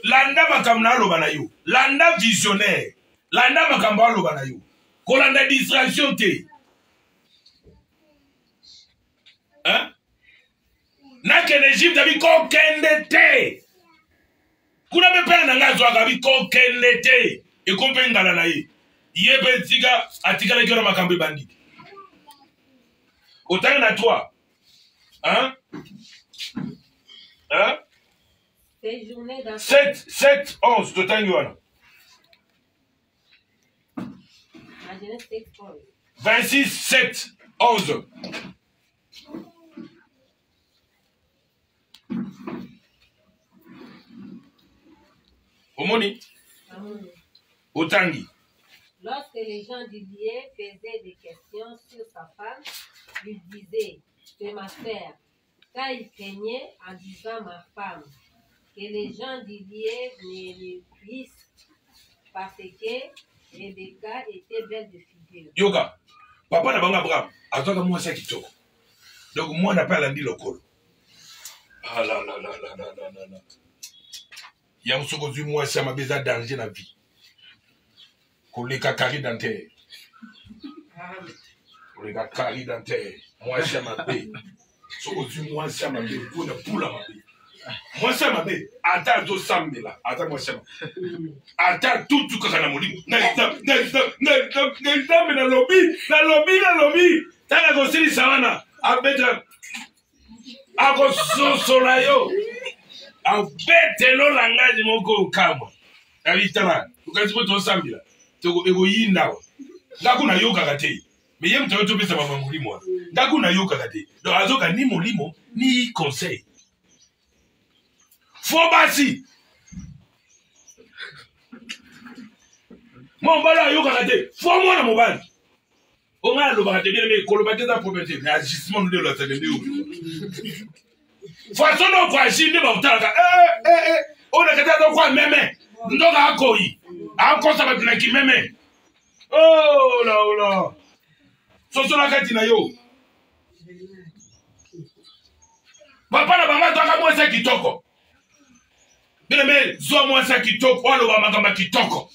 landa makamna lo banayo. Landa visionnaire. Landa makamba lo banayo. Kolanda distraction te. Hein? Na que l'Égypte a vu qu'on kendete. Kuna be père nanga zwa bi ko kendete. E ko pe ngala na ye. Ye be tiga atika le kero makambe bandi. Autant na toi. Hein? Hein? 7, 11, tout un yuan. 26, 7, 11. Omoni? Otangi. Lorsque les gens du lieu faisaient des questions sur sa femme, ils disaient, c'est ma sœur, car il craignait en disant ma femme, que les gens du lieu ne le vissent parce que Rebecca était belle de figure. Yoga, papa n'a pas Abraham, à toi que moi c'est qui toque. Donc moi n'a pas l'andi le col. Ah là là là là là là là là. Il y a un second du moi ça m'a besoin de danger dans la vie. Koleka kari dante. Koleka kari dante. Moi ça m'a bé. Second du moi ça m'a bé. Pour ne poula m'a bé. Moi ça m'a bé. Attends deux samedi là. Attends moi ça. Attends tout que ça n'a moli. Na lobby. T'as la gossili savana. Abeta. Ako solayo. Abetelo langage moko kama. Abitala. Ukazipo to samedi là. Toko ego yinda. Ngakuna yoka kate. Mais yem to pesa mama mulimo. Ngakuna yoka kate. Donc azoka ni molimo ni conseil. Faut basi. Mon bala yoka kate. Faut moi na mobile. On a le bakate bien mais kolobate za propriété. Mais agissement de la télé. Façon no kwa shinde ba utaka. On a kata do kwa meme. Ndoka akoi. Encore ça va te qui même. Oh là oh là. Soso la kati na yo. Papa na banga toka mwesa kitoko. Bile me zo mwesa kitoko walo ba makamba kitoko.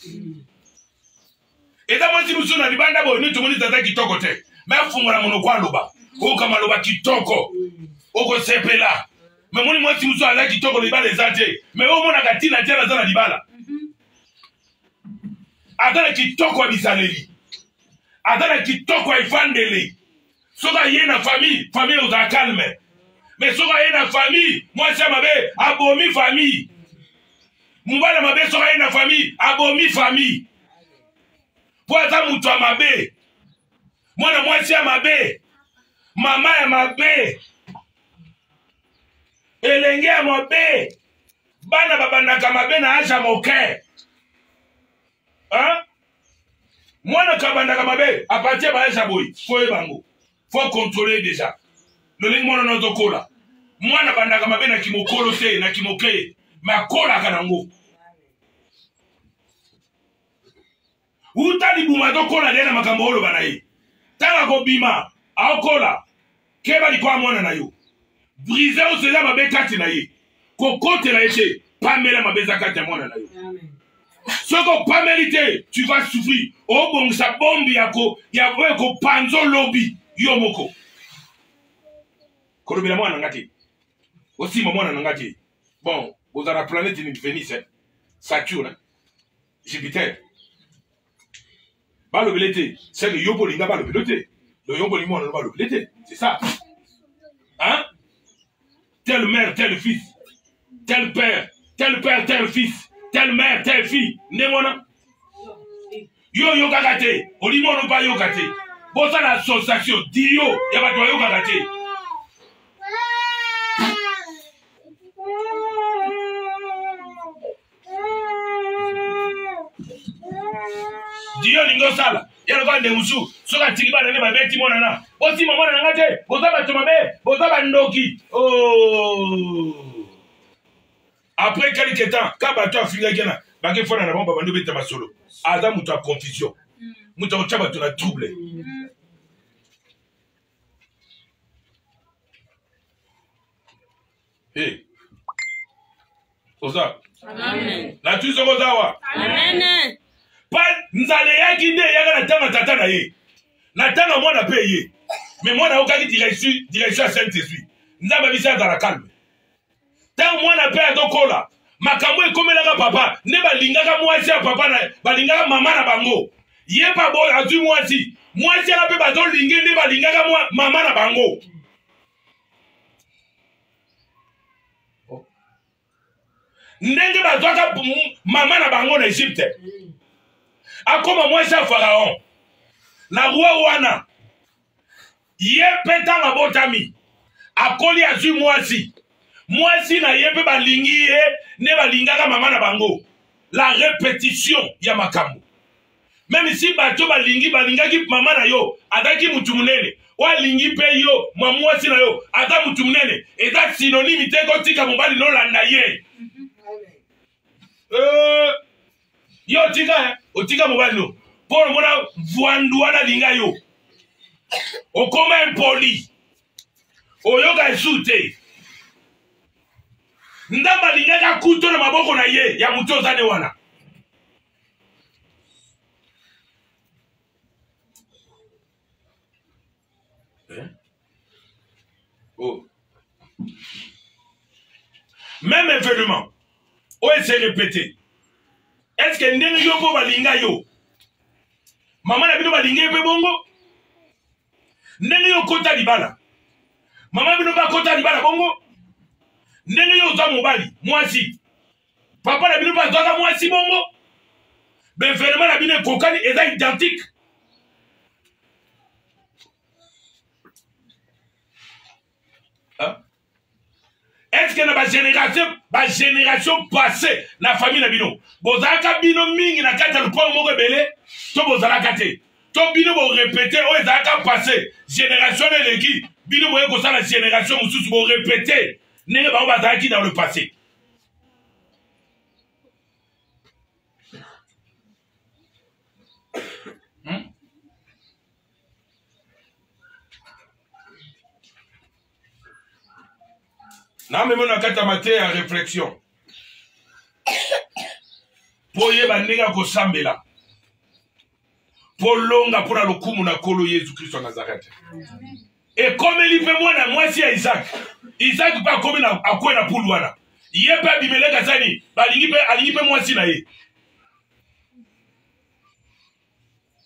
Eda mwesi muso na libanda bo ni tumuni tata kitoko te. Me fungura mono kwa loba. Ko kama loba kitoko. Oko sepela. Me moni mwesi muso ala kitoko libala ezate. Me o mona katina tena zana libala. Adana kitoko ya bisaleli. Adana kitoko ya ifandeli. Soka yé na famille oza calme. Mais soka yé na famille, moi c'est ma bé, abomi famille. Mubala ma bé soka yé na famille, abomi famille. Pour ata mutu ma bé. Moi na moi c'est ma bé. Mama ya ma bé. Elenge ya ma bé. Bana babandaka ma bé na aja moke. Hein? Moi, je suis à partir de Jaboui, faut contrôler déjà. Le ligne mon nom de cola. Moi, je suis na kimokolo te, na kimoke, mais cola kanango. Uta li buma do cola dena makambolo banayi. Tanga ko bima, a cola. Keba li kwa mona na yo. Briser au cela mabe kati na yi. Ko kote na yete, pas mela mabe zakati mona na yo. Amen. Ce qu'on pas mérité, tu vas souffrir. Oh bon, ça bombe yako, yako panzo lobby, yomoko. Kolobela mwana ngati. Aussi mwana ngati. Bon, vous avez la planète Vénus, Saturne, Jupiter. Balo belete, c'est le yobo linga balo belete. Le yobo limon le balo belete, c'est ça. Hein? Tel mère, tel fils. Tel père, tel fils. Telle mère, telle fille, nemona. Yo kakate, olimono pa yo kate. Bosa l'association, dio, yabato yo kakate. Dio lingo sala, yalo kwa ndemusu, soka tikiba nene babeti mona na. Bosi mama na ngate, bosa ba tomabe, bosa ba ndoki. Oh. Après quelques temps, quand bateau a fini, il faut en avoir un peu de solo. Adam, il y a confusion. Il y a trouble. Hé. Oza. Amen. La tu sais Ozawa. Amen. Pas, nous allons y aller, il y a la tama tata na ye. La tama moi na payé. Mais moi, n'a aucun direction à Saint-Esprit. Nous avons vu ça dans la calme. Tant moi, n'a pas de cola. Makambo est comme la papa. Ne ba lingaka moi si à papa na ba lingaka maman na bango. Yé pas bon à du moi si. Moi si la pe ba do lingé ne ba lingaka moi maman na bango. Ndenge ba doka maman na bango na Égypte. Akoma moi si à Pharaon. Na roi wana. Yé pétant à botami. Akoli à du moi si. Moi si na yé pe ba lingi ne ba lingaka maman na bango. La répétition ya makambo. Même si bato ba lingaki maman na yo, adaki mutu munene. Wa lingi pe yo, moi si na yo, ada mutu munene. Eza synonyme te ko tika mobali no landa ye. Yo tika otika mobali no. Pour mona voandouana linga yo. Okoma impoli. Oyoga esute. Ndamba lingaka kuto na maboko na ye ya mutu ozane wana. Oh. Même événement, où est-ce répété? Est-ce que ndenge yo po balinga yo? Maman na bino balinga pe bongo? Ndenge yo kota libala. Maman bino ba kota libala bongo? Ndenge yo za mobali, mwasi. Papa na bino ba za mwasi bongo? Ben vraiment na bino kokani eza identique. Hein? Est-ce que na génération passée la famille na bino bozalaka bino mingi na kati ya lupango moko ebele to bozalaka te to bino bo répéter oyo ezalaka passé génération eleki bino boye kosala génération mosusu bo répéter ndenge bango bazalaki dans le passé. Na même na kata maté ya réflexion. Po yeba ndenge ko sambela. Po longa pour lokumu na kolo Jésus Christ en Nazareth. Et comme il peut moi si Isaac. Isaac pas comme na akwe na pulwana. Yeba bimeleka zani balingi pe moi si na ye.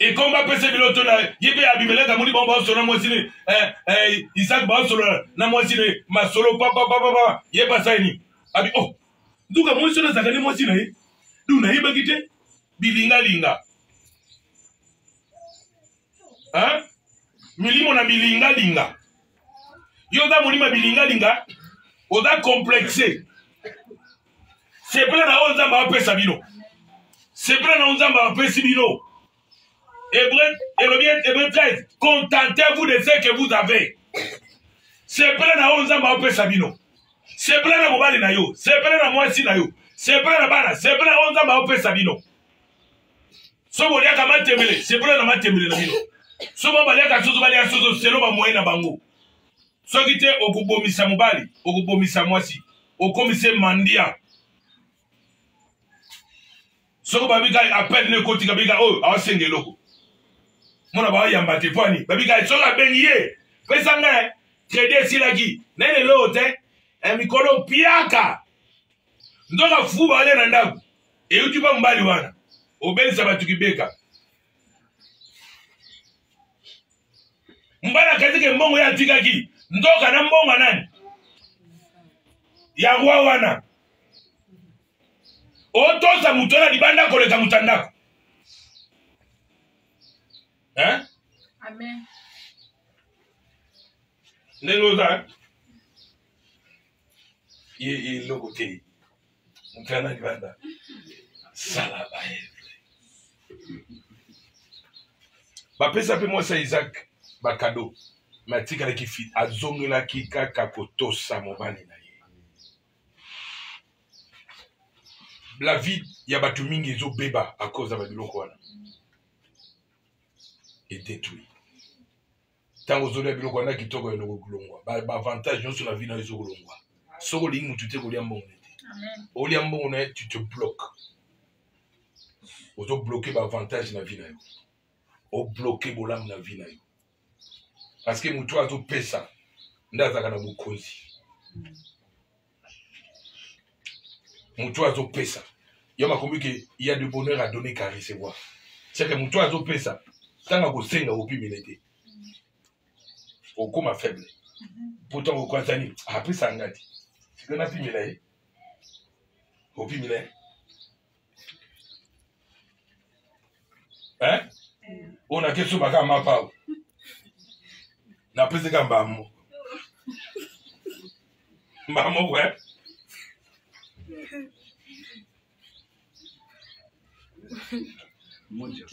Et comme va passer biloto na yebe abimeleka muni bomba solo moi si Isaac ba solo na moi si ma solo papa yeba saini abi oh duka moi solo zakani moi si na ye du na yeba kite bilinga hein milimo na bilinga yo da mulima bilinga oda complexé c'est plein na onza ba pesa bino c'est plein na onza ba pesa bino. Hébreu 13, contentez-vous de ce que vous avez. C'est plein na onza ma ope sabino. C'est plein na mobali na yo. C'est plein na mwasi na yo. C'est plein na bana. C'est plein na onza ma ope sabino. So bolia ka matemele. C'est plein na matemele na bino. So bolia ka sozo balia sozo selo ba moyen na bango. So kite okubomisa mobali, okubomisa mwasi, okomise mandia. So babika appel ne kotika bika oh awasenge loko. Mona ba yamba te pani babika soka benye pesa nga crédit silaki nene lote mikolo piaka ndoka fuba wale na ndaku e utuba mbali wana obelisa batu kibeka mbala kazike mbongo ya tikaki ndoka na mbongo nani ya wana otoza mutola libanda koleka mutandako. Hein? Amen. Nengoza. Ye logo te. Mutana libanda. Salaba evre. Ba pesa pe moi sa Isaac ba cadeau. Ma tika ki fit azongela ki kaka kotosa mobani na ye. La vie ya batu mingi zo beba à cause de ba biloko wana. Et détruit. Tant aux autres biloko wana kitoko eloko kulongwa. Ba avantage non sur la vie na ezo kulongwa. Soko lingi mutu te kolia mbongo nete. Amen. Olia mbongo na tu te bloques. Ozo bloquer ba avantage na vie na yo. O bloquer bolam na vie na yo. Parce que mutu azopesa nde azalaka na bokonzi. Mutu azopesa. Yo makombi que il y a du bonheur à donner qu'à recevoir. C'est que mutu azopesa tanga kosenga opimela te. Okoma faible. Pourtant okwazani apesa ngati. Sikona pimela ye. Opimela. Hein? On a question baka mapa. Na pese ka mbamo. Mbamo ouais. Moja.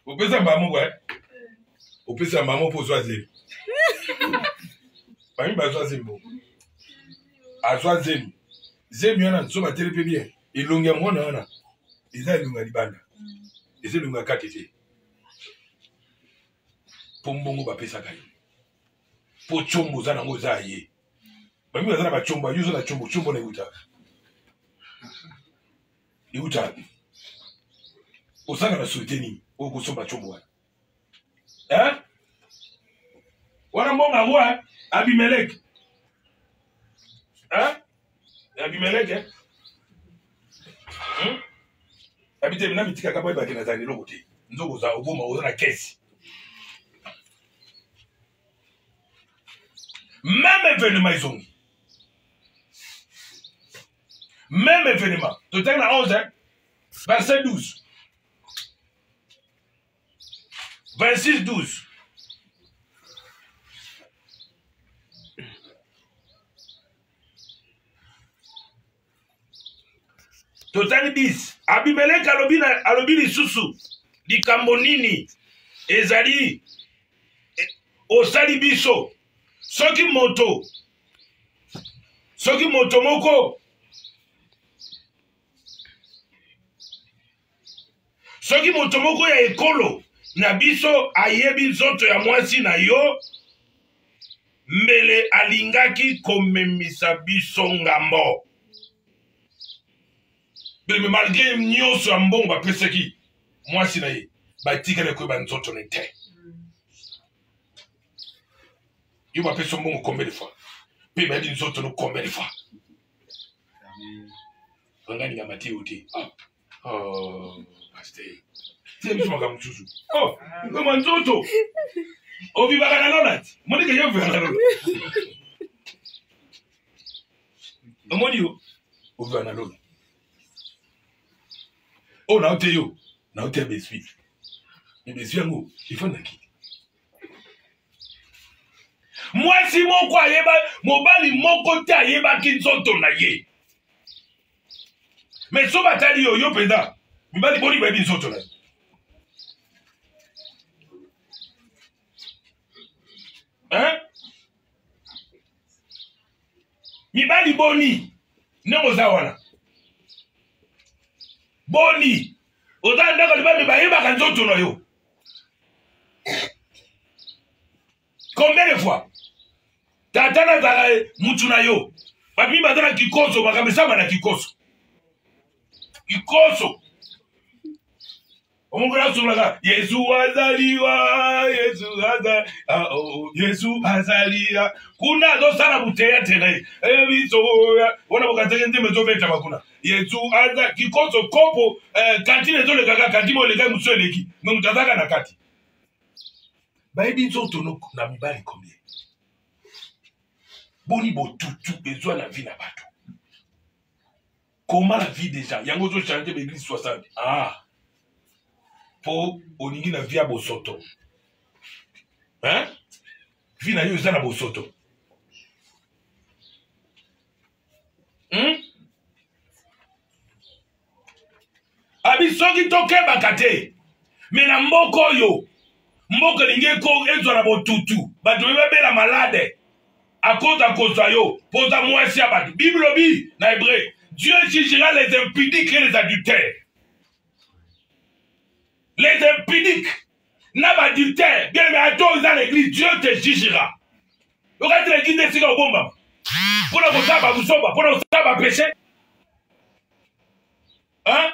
Opesa mbamo ouais. Opesa mbamo pour choisir. Bami ba choisir mo. A choisir. Zemi yana nso ba telepe bien. Ilunga mwana wana. Iza ilunga libanda. Iza ilunga katete. Pombongo ba pesa kai. Po chombo zana ngo za ye. Bami bazana ba chombo, yuzo na chombo na yuta. Yuta. Osanga na soutenir o kusomba chombo wana. Hein? Wana monga wa Abimelek. Hein? Abimelek hein? Habite mina bitika kabo ibaki na zani lokote. Nzoko za oboma ozana kesi. Même événement ils ont. Même événement. Total na 11 hein? Verset 12. 26-12. Total 10. Abimelek alobi lisusu likambo nini ezali osali biso soki moto moko ya ekolo na biso ayebi nzoto ya mwasi na yo mbele alingaki komemisa biso ngambo. Mais malgré nyonso ya mbongo bapesaki mwasi na ye batikala koyeba nzoto na te. Yo bapesa mbongo combien de fois? Mpe bayedi nzoto no combien de fois? Bangani nga mati ote. Oh, pasteur. C'est biso makambo mosusu. Oh, koma nzoto. Ovivaka na lola ti. Moni ke yo vivaka na lola. Omoni yo ovivaka na lola. Oh, na ote yo. Na ote ya besui. Besui yango, ifo na ki. Mwasi moko ayeba, mobali moko te ayebaki nzoto na ye. Mais so batali yo penda. Mibali boni bayebi nzoto na ye. Hein? Mibali boni. Nengo za wana. Boni. Oza ndako libami bayebaka nzoto na yo. Combien de fois? Tatana zala mutu na yo. Babi badana kikoso bakabesama na kikoso. Kikoso. Omongela sulaga Yesu azaliwa, Yesu azaliwa. Kuna zo sana buteya tena. Ebiso wana bokatenge ndeme zo beta bakuna. Yesu aza kikoso kopo kantine zo le kaka kantimo le kaka musoleki. Mutazaka na kati. Baebi nzoto no na mibali combien? Boni botutu besoin la vie na bato. Comment la vie des gens? Yango zo changer l'église 60. Ah. Po oningi na vie a bosoto. Hein? Vie na yo za na bosoto. Abisoki toke bakate. Mais na mboko yo. Mboko linge ko ezwa na botutu. Bato bebela malade. À cause de yo, pour ta moitié à battre. Bible dit, dans hébreu, Dieu jugera les impudiques et les adultères. Les impudiques, n'a pas adultère. Bien, mais à toi, dans l'église, Dieu te jugera. Le reste de l'église, c'est au bomba. Pour la vous péché. Hein?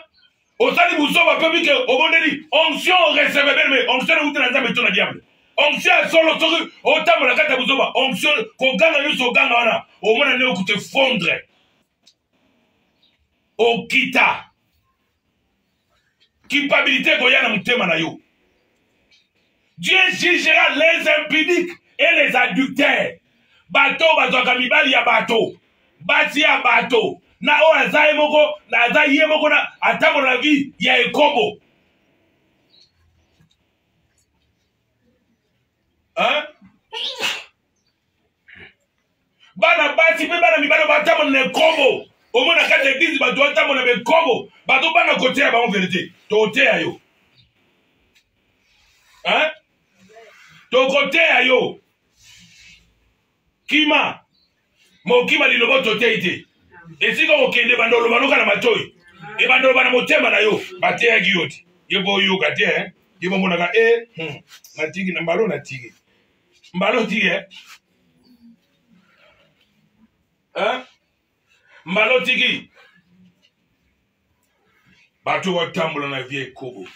osali buzoba mpe bike obondeli onction recevait bien mais onction euti na nzambe to na diable onction ya solo soki otambola kati ya buzoba onction koganga nyonso oganga wana omona nde okute fondre okita culpabilité koya na motema na yo. Dieu jugera les impudiques et les adultères. Bato bazwaka mibali ya bato basi ya bato na oyo aza ye moko na aza ye moko na atambola na vie ya ekobo. Bana basi mpe bana mibali batambola na ekobo omona kati ya eglise bato batambola na ekobo bato bana koteya bango verité toteya yo tokoteya yo kima mokima lilobo toteyi te esika okende bando oloba loka na matoi ebando oloba na motema na yo bateyaki yo te ye bo oyoka te ye bomonaka natiki na mbalo natiki mbalo tiki mbalo tiki bato batambola na vie ekobo.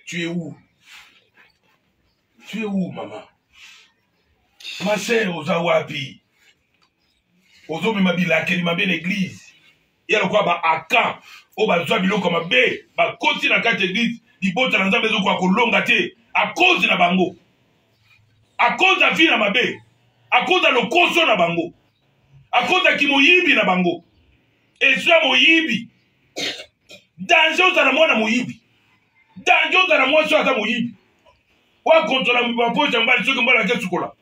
Tu es où? Tu es où, maman? Ma sœur, aux awapi. Aux hommes, ma bila, qui m'a bien l'église. Il y a le quoi, bah, à quand? Oh, bah, soit bilo comme un bé. Bah, côté la carte église, il botte dans la maison, quoi, qu'on longue à cause de la bango. À cause de la fille, na ma bé. À cause de le coso, na bango. À cause de qui moyibi, na bango. Et soit moyibi. Danger ozala mwana moyibi danger ozala mwasi aza moyibi wakontola bapocha mbali soki mbala ake sukola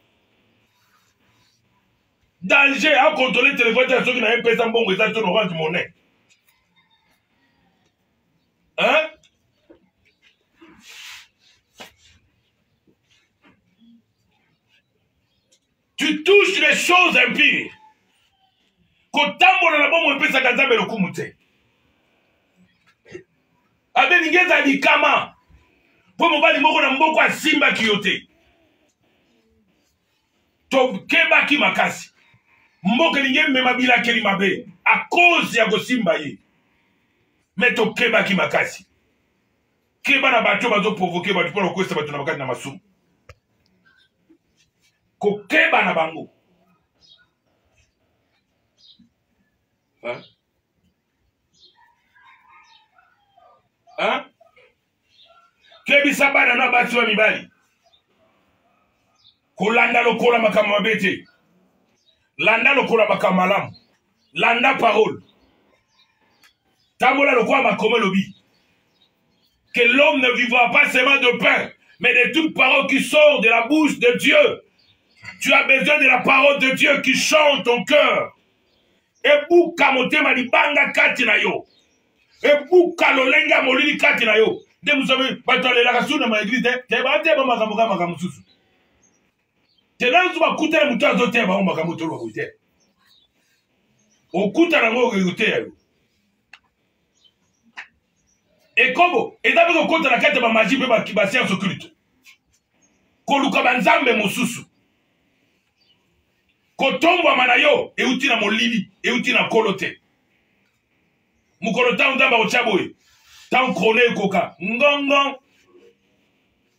danger akontole telefone te soki na ye mpesa mbongo eza to na orange monnaie tu touches les choses impires kotambola na bomo epesaka nzambe lokumu te abelingi ezali kama mpo mobali moko na mboko asimbaki yo te tokebaki makasi mboka elingi emema bilakeli mabe akozi ya kosimba ye me tokebaki makasi keba na bato bazoprovoke bato mpona kokwesa bato na bakati na masumu kokeba na bango kebisa bana na basi ba mibali kolanda lokola makambo mabe te landa lokola makambo malamu landa parole tambola lokola makomo elobi que l'homme ne vivra pas seulement de pain mais de toute parole qui sort de la bouche de Dieu. Tu as besoin de la parole de Dieu qui chante ton cœur. Ebuka motema libanga kati na yo. Ebuka lolenga molili kati na yo. De vous savez, batalelaka suna ma église te ba te ba makambo ka makambo susu. Te nanzu ba kutela mutu azote ba makambo to lo te. Okuta na ngo yote ya yo. Ekobo, ezabe ko kota na kati ba magie pe ba science occulte. Koluka banzambe mosusu. Kotombwa mana yo euti na molili, euti na kolote. Mukolota nzamba ochaboye. Tant krone koka ngongo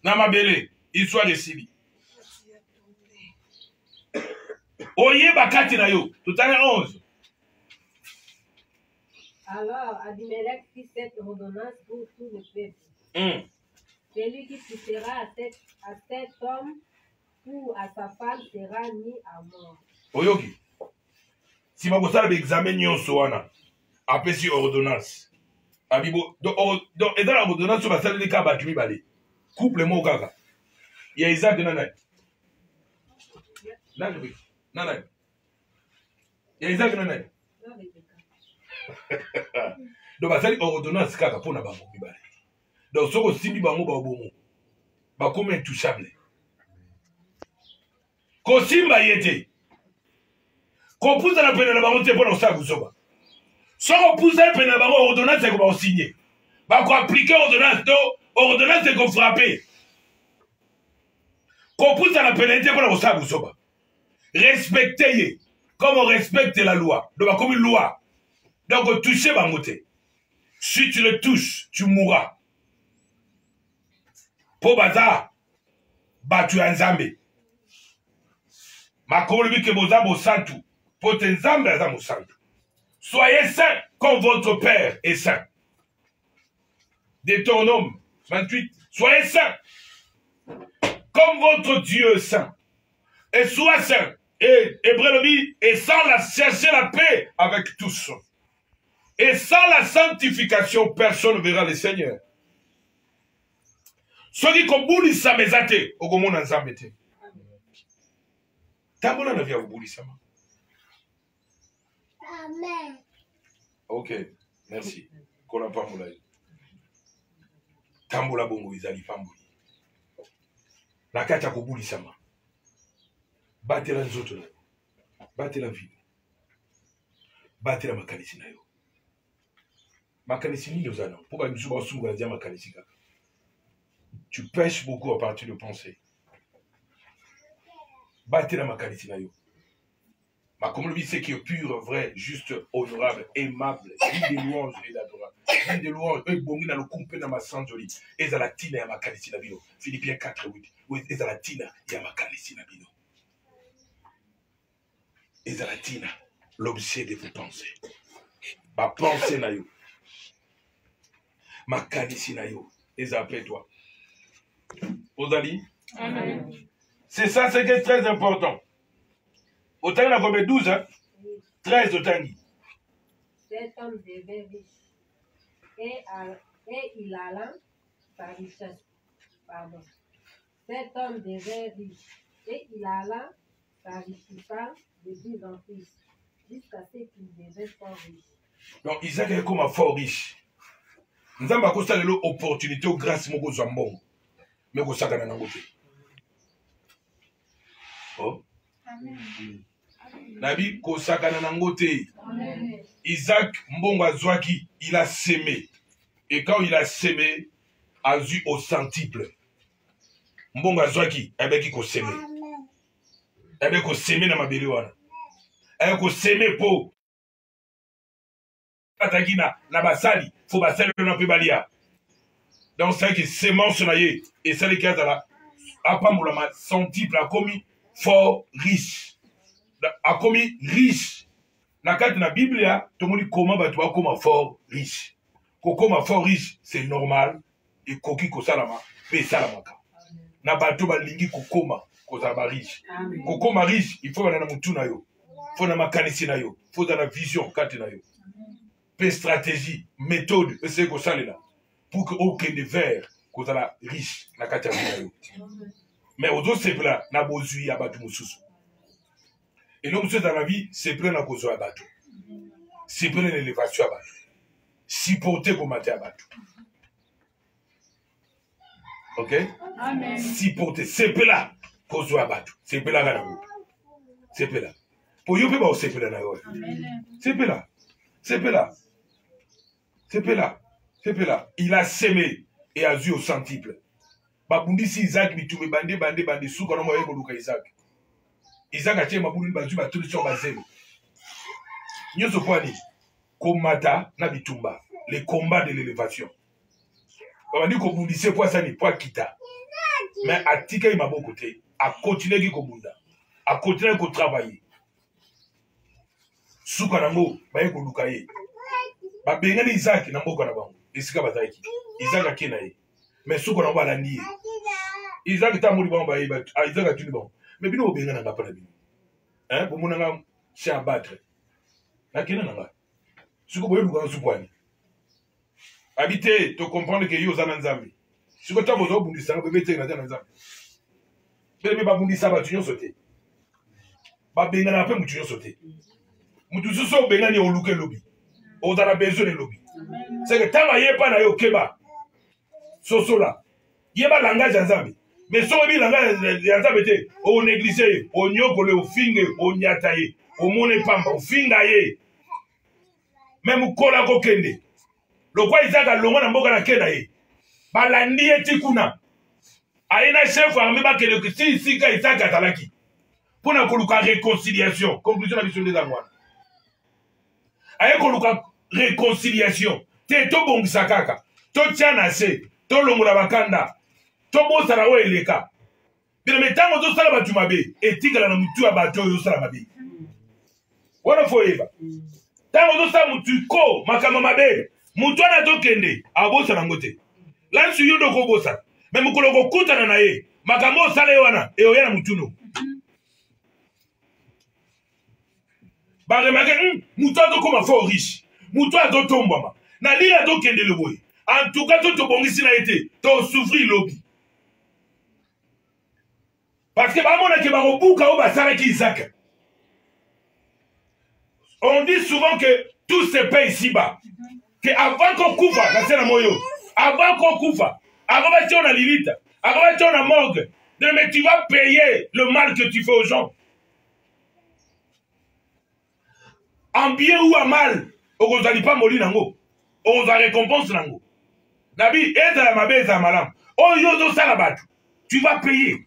na mabele histoire esili oyeba kati na yo tutane 11. Alors Abimelech fit cette ordonnance pour tout le peuple. Celui qui touchera à cet homme ou à sa femme sera mis à mort. Oyoki si bakosala l'examen nyonso wana apesi ordonnance abibo donc ezala ordonnance basaleli ka bato mibale couple moko kaka ya Isaac nanani nanani ya Isaac nanani donc basali ordonnance kaka mpona bango mibale donc soki osimbi bango babomo bakoma intouchable kosimba ye te kopusana pene na bango te mpona kosala buzoba soki opusana pene na bango ordonnance eko bakosinye bakoaplike ordonnance to ordonnance ekofrape kopusana pene te mpona kosala buzoba respecte ye Comme on respecte la loi. Donc, comme une loi. Donc, toucher bangote. Si tu le touches, tu mourras. Pour bazar, tu es nzambe. Ma comme lui que vous avez au santu. Pour te nzambe, au santu. Soyez saints comme votre Père est saint. Deutéronome 28. Soyez saints comme votre Dieu est saint. Et sois saint. Et Hébreu le dit, et sans chercher la paix avec tous. Et sans la sanctification, personne ne verra le Seigneur. Ce qui kombulisa mezate, ogomona nzambete. Tambola na via obulisa. Amen. Ok, merci. Kola pambola. Tambola bongo izali pamboli. Nakata kobulisa ma. Batela nzoto na. Batela vie. Batela makanisi na yo. Makanisi ni ozana. Pourquoi nous sommes sous la dia makanisi kaka? Tu pêches beaucoup à partir de pensées. Batela makanisi na yo. Ma comme le dit, c'est qui est pur, vrai, juste, honorable, aimable, digne de louange et d'adorable. Digne de louange, eux, bongi na le compé dans ma sanjoli. Et za la tina ya makanisi na bino. Philippiens 4:8. Et za la tina ya makanisi na bino. Et za la tina, l'objet de vos pensées. Ma pensée na yo. Makanisi na yo. Et za après toi. Ozali? Amen. C'est ça, c'est qui est très important. Autant il a combien 12, hein? 13 autant. Cet homme devait riche. Et il alla sa richesse. Pardon. Cet homme devait riche. Et il alla sa richesse de plus en plus. Jusqu'à ce qu'il devait fort riche. Donc Isaac est comme un fort riche. Nous avons constaté l'opportunité grâce à mon zambon. Mais vous savez que nous oh. Amen. Nabi kosakana nangote. Isaac mbongo azwaki, il a sémé. Et quand il a sémé, a vu au centuple. Mbongo azwaki, ebeki ko sémé. Ebeki ko sémé na mabeli wana. Ebeki ko sémé po. Ataki na basali, faut basali na pe balia. Donc c'est que sémence na ye et ça les cas là. Apamulama centuple a commis fort riche. A commis riche. Na carte na Biblia, tout le monde dit comment va toi comme fort riche. Comme fort riche, c'est normal. Et koki ko salama, pe salamaka. Na bato ba lingi kokoma, ko salama riche. Kokoma riche, il faut na mutu na yo. Faut na makanisi na yo. Faut na vision carte na yo. Pe stratégie, méthode, c'est ko salela. Pour que aucun de verre ko sala riche na carte na yo. Mais aux autres c'est là na bozui ya bato mususu. Et nous, dans la vie, c'est plein à cause de bateau. C'est plein d'élévation à bateau. Supporter pour mater à bateau. Ok? Amen. Supporter. C'est plein à cause de bateau. C'est plein à la c'est plein là. Pour y avoir c'est plein là. C'est plein là. C'est plein là. C'est plein là. C'est plein là. Il a sémé et a vu au centuple. Babundi si Isaac, mais tu me bandé, sous quand on m'a évolué Isaac. Isaac a tué ma boule bazu ba tout sur bazelo. Nyoso kwani komata na bitumba, les combats de l'élévation. On dit qu'on bundise pour ça ni pour kita. Mais à tika il m'a bon côté, à continuer qui komunda, à continuer à travailler. Suka nango ba yeko lukaye. Ba bengani Isaac na mboka na bango. Isika bazaki. Isaac akena ye. Mais suka nango ala nié. Isaac ta muri bango ba ye ba Isaac a tuni bango. Mais bino obenga na ngapa na bino. Hein, pour mon nga c'est abattre. Na kena nga. Suko boye luka nsukwani. Habiter, te comprendre que yo zana nzambe. Suko ta bozo bundisa nga bebe te na nzambe. Bebe ba bundisa ba tunyo sote. Ba benga na pe mutunyo sote. Mutu suso benga ni oluke lobi. O zana besoin de lobi. C'est que tama yepa na yo keba. Sosola. Yeba langage nzambe. Mais si on dit que on néglige, on nyokole, on finge, on nyataye, on mone pamba, on fingaye. Même kola kokende. Le quoi Isaac a l'onga na mboka na kenda ye. Balandi etikuna. Aina chef armé ba kele si ka Isaac atalaki. pour na koluka réconciliation. Conclusion de l'histoire des Angwana. Aye koluka réconciliation. Te to bongisa kaka. To tiana se. To longola bakanda. To bosala o eleka. Bien mais tango to sala batu mabe. Etikala na mutu abato yo sala mabe. Wana forever. Tango to sala mutu ko makama mabe. Mutu na to kende. Abosa na ngote. Lansu yo do ko bosa. Mais mukolo ko kutana na ye. Makamo sala wana. E oyana mutu no. Baremake, mutua to koma fort riche. Mutua to tombama. Na lira to kende le boy. En tout cas, to bongisi na été. To souffrir lobby. Parce que bamona ke barobuka o basara ki Isaac. On dit souvent que tout se paye ici-bas. Que avant qu'on koufa, la sena moyo. Avant qu'on koufa. Avant que on a Lilith. Avant que on a morgue. Mais tu vas payer le mal que tu fais aux gens. En bien ou en mal, on ne pas mourir nango. On va récompense nango. Nabi, aide à la mabe, aide à malam. Oh yodo salabat, tu vas payer.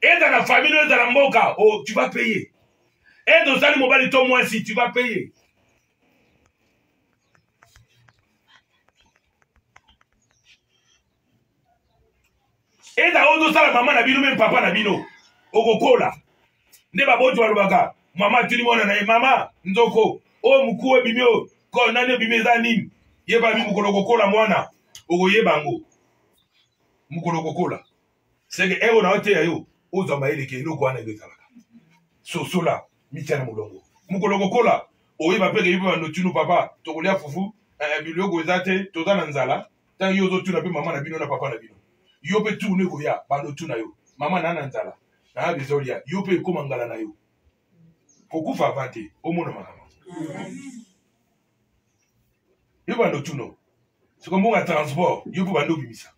Aide à la famille, aide à la mboka, oh tu vas payer. Aide au salut mobile toi moi si tu vas payer. Aide à odo sala maman nabino même papa nabino. Ogokola. Ne babo tu alubaka. Mama tu ni mwana na mama ndoko o mukuwe bimio ko nane bimeza nini yeba bi mukoloko kola mwana ogo yeba ngo mukoloko kola sege ewo na ote yayo ozamba ile ke loko ana bekalaka sosola mitana mulongo mukoloko kola o yeba peke yeba no tunu papa to kolia fufu biloko ezate to dana nzala tan yo zo tuna pe mama na bino na papa na bino yo pe tu ne ko ya ba no tuna yo mama na nzala na bizolia yo pe ko mangala na yo kokufa vante omona makama yo bando tuno siko mbonga transport yo po bando bimisa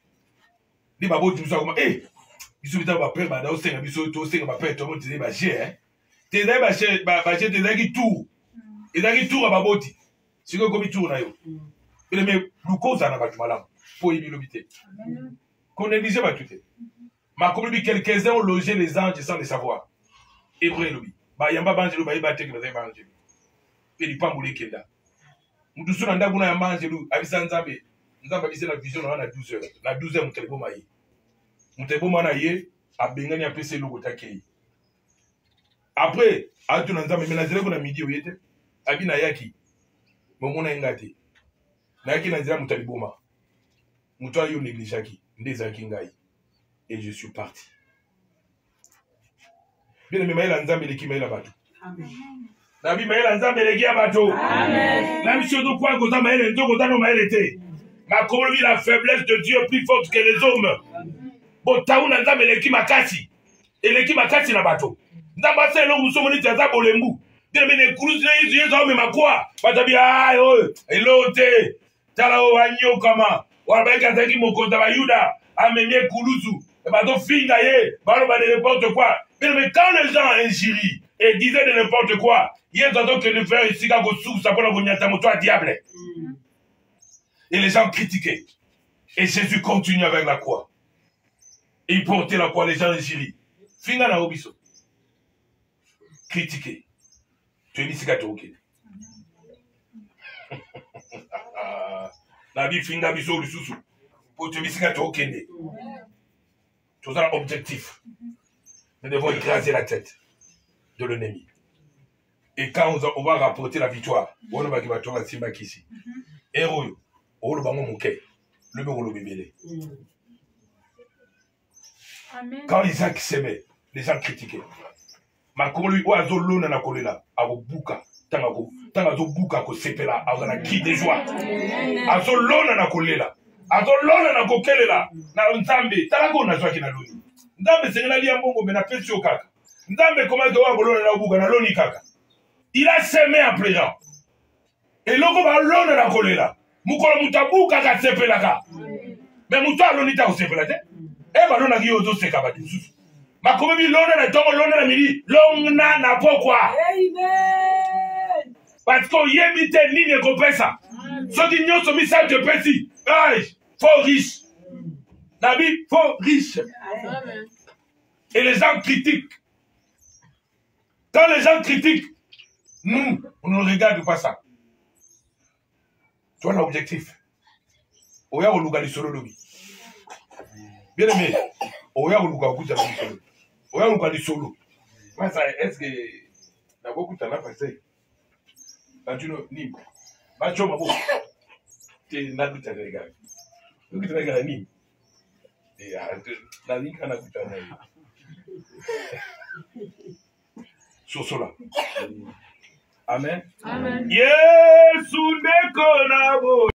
ni babo tumisa koma biso bita ba père bada osenga biso to osenga ba père to mo tene ba je te dai ba je te dai ki tour et dai ki tour ababoti siko ko bi tour na yo ele me lukoza na ba tumala po ibi lobité qu'on néglige pas tout ma comme bi quelques-uns ont logé les anges sans le savoir hébreu lobi ba yamba banjelu ba ibate ke bazai banjelu peli pambule kenda mutu suna ndabuna ya banjelu abisa nzambe abisa na vision na 12h na 12h mutelebo mayi mutelebo mana ye abengani apese logo takei après atu na nzambe mena zele ko na midi oyete abina yaki momona ngati na yaki na nzira mutaliboma mutu ayo negligaki ndezaki ngai et je suis parti. Bien aimé, maïla nzambe leki maïla bato. Amen. Nabi maïla nzambe leki ya bato. Amen. La mission de quoi goza maïla ndo goza no maïla te. Ma comme la faiblesse de Dieu est plus forte que les hommes. Bon tauna nzambe leki makasi. Et leki makasi na bato. Nzamba se lo muso moni tza bolembu. Bien aimé ne cruise ne yezo zo me makwa. Batabi ay oh elote. Tala o wanyo kama. Wa baika zaki mokonda ba Yuda. Amemie kuluzu. Bato finga ye. Balo ba de n'importe quoi. Mais quand les gens injurient et disaient de n'importe quoi, il y a d'autres que de faire ici quand vous souffrez, ça peut vous toi diable. Et les gens critiquaient. Et Jésus continue avec la croix. Et il portait la croix, les gens injurient. Finga na obiso. Critiquer. Tu es ici quand tu es ok. La vie finga biso lususu. Pour tu es ici quand tu es ok. Tu as un objectif. Nous devons écraser la tête de l'ennemi. Et quand on va rapporter la victoire, on va dire que c'est ma ici. Héros, on va le moquer. Le mot bébé. Quand Isaac s'aimait, les gens critiquaient. Ma comme lui, oiseau l'eau n'a collé là, à vos bouca, tant à vos bouca que c'est là, à la qui des joies. À son l'eau n'a collé là, à son l'eau n'a coqué là, n'a un tambe, t'as la go n'a joie qui n'a l'eau. Ndambe sengena lia mbongo mena pesi o kaka. Ndambe comment que wa bolona na buka na loni kaka. Il a semé en pleurant. Et loko ba lona na kolela. Mukolo mutabuka ka sepelaka. Mais muta loni ta osepela te. E ba lona ki ozo seka ba disusu. Ma comme bi lona na tongo lona na midi, lona na pokwa. Amen. Parce que yebi te nini ko pesa. So di nyoso mi sa te pesi. Ay, faux riche. Nabi, faux riche. Amen. Et les gens critiquent. Quand les gens critiquent, nous, on ne regarde pas ça. Tu vois l'objectif. Oya oluga li solo lobi. Bien aimé. Oya oluga kuta li solo. Oya oluga li solo. Moi ça est-ce que na beaucoup t'en a passé. Quand tu ni. Ba choma bo. Te na kuta le gars. Tu kuta le gars ni. Et la vie kana kuta na. Sosola. Amen. Amen. Yesu ndeko na bo.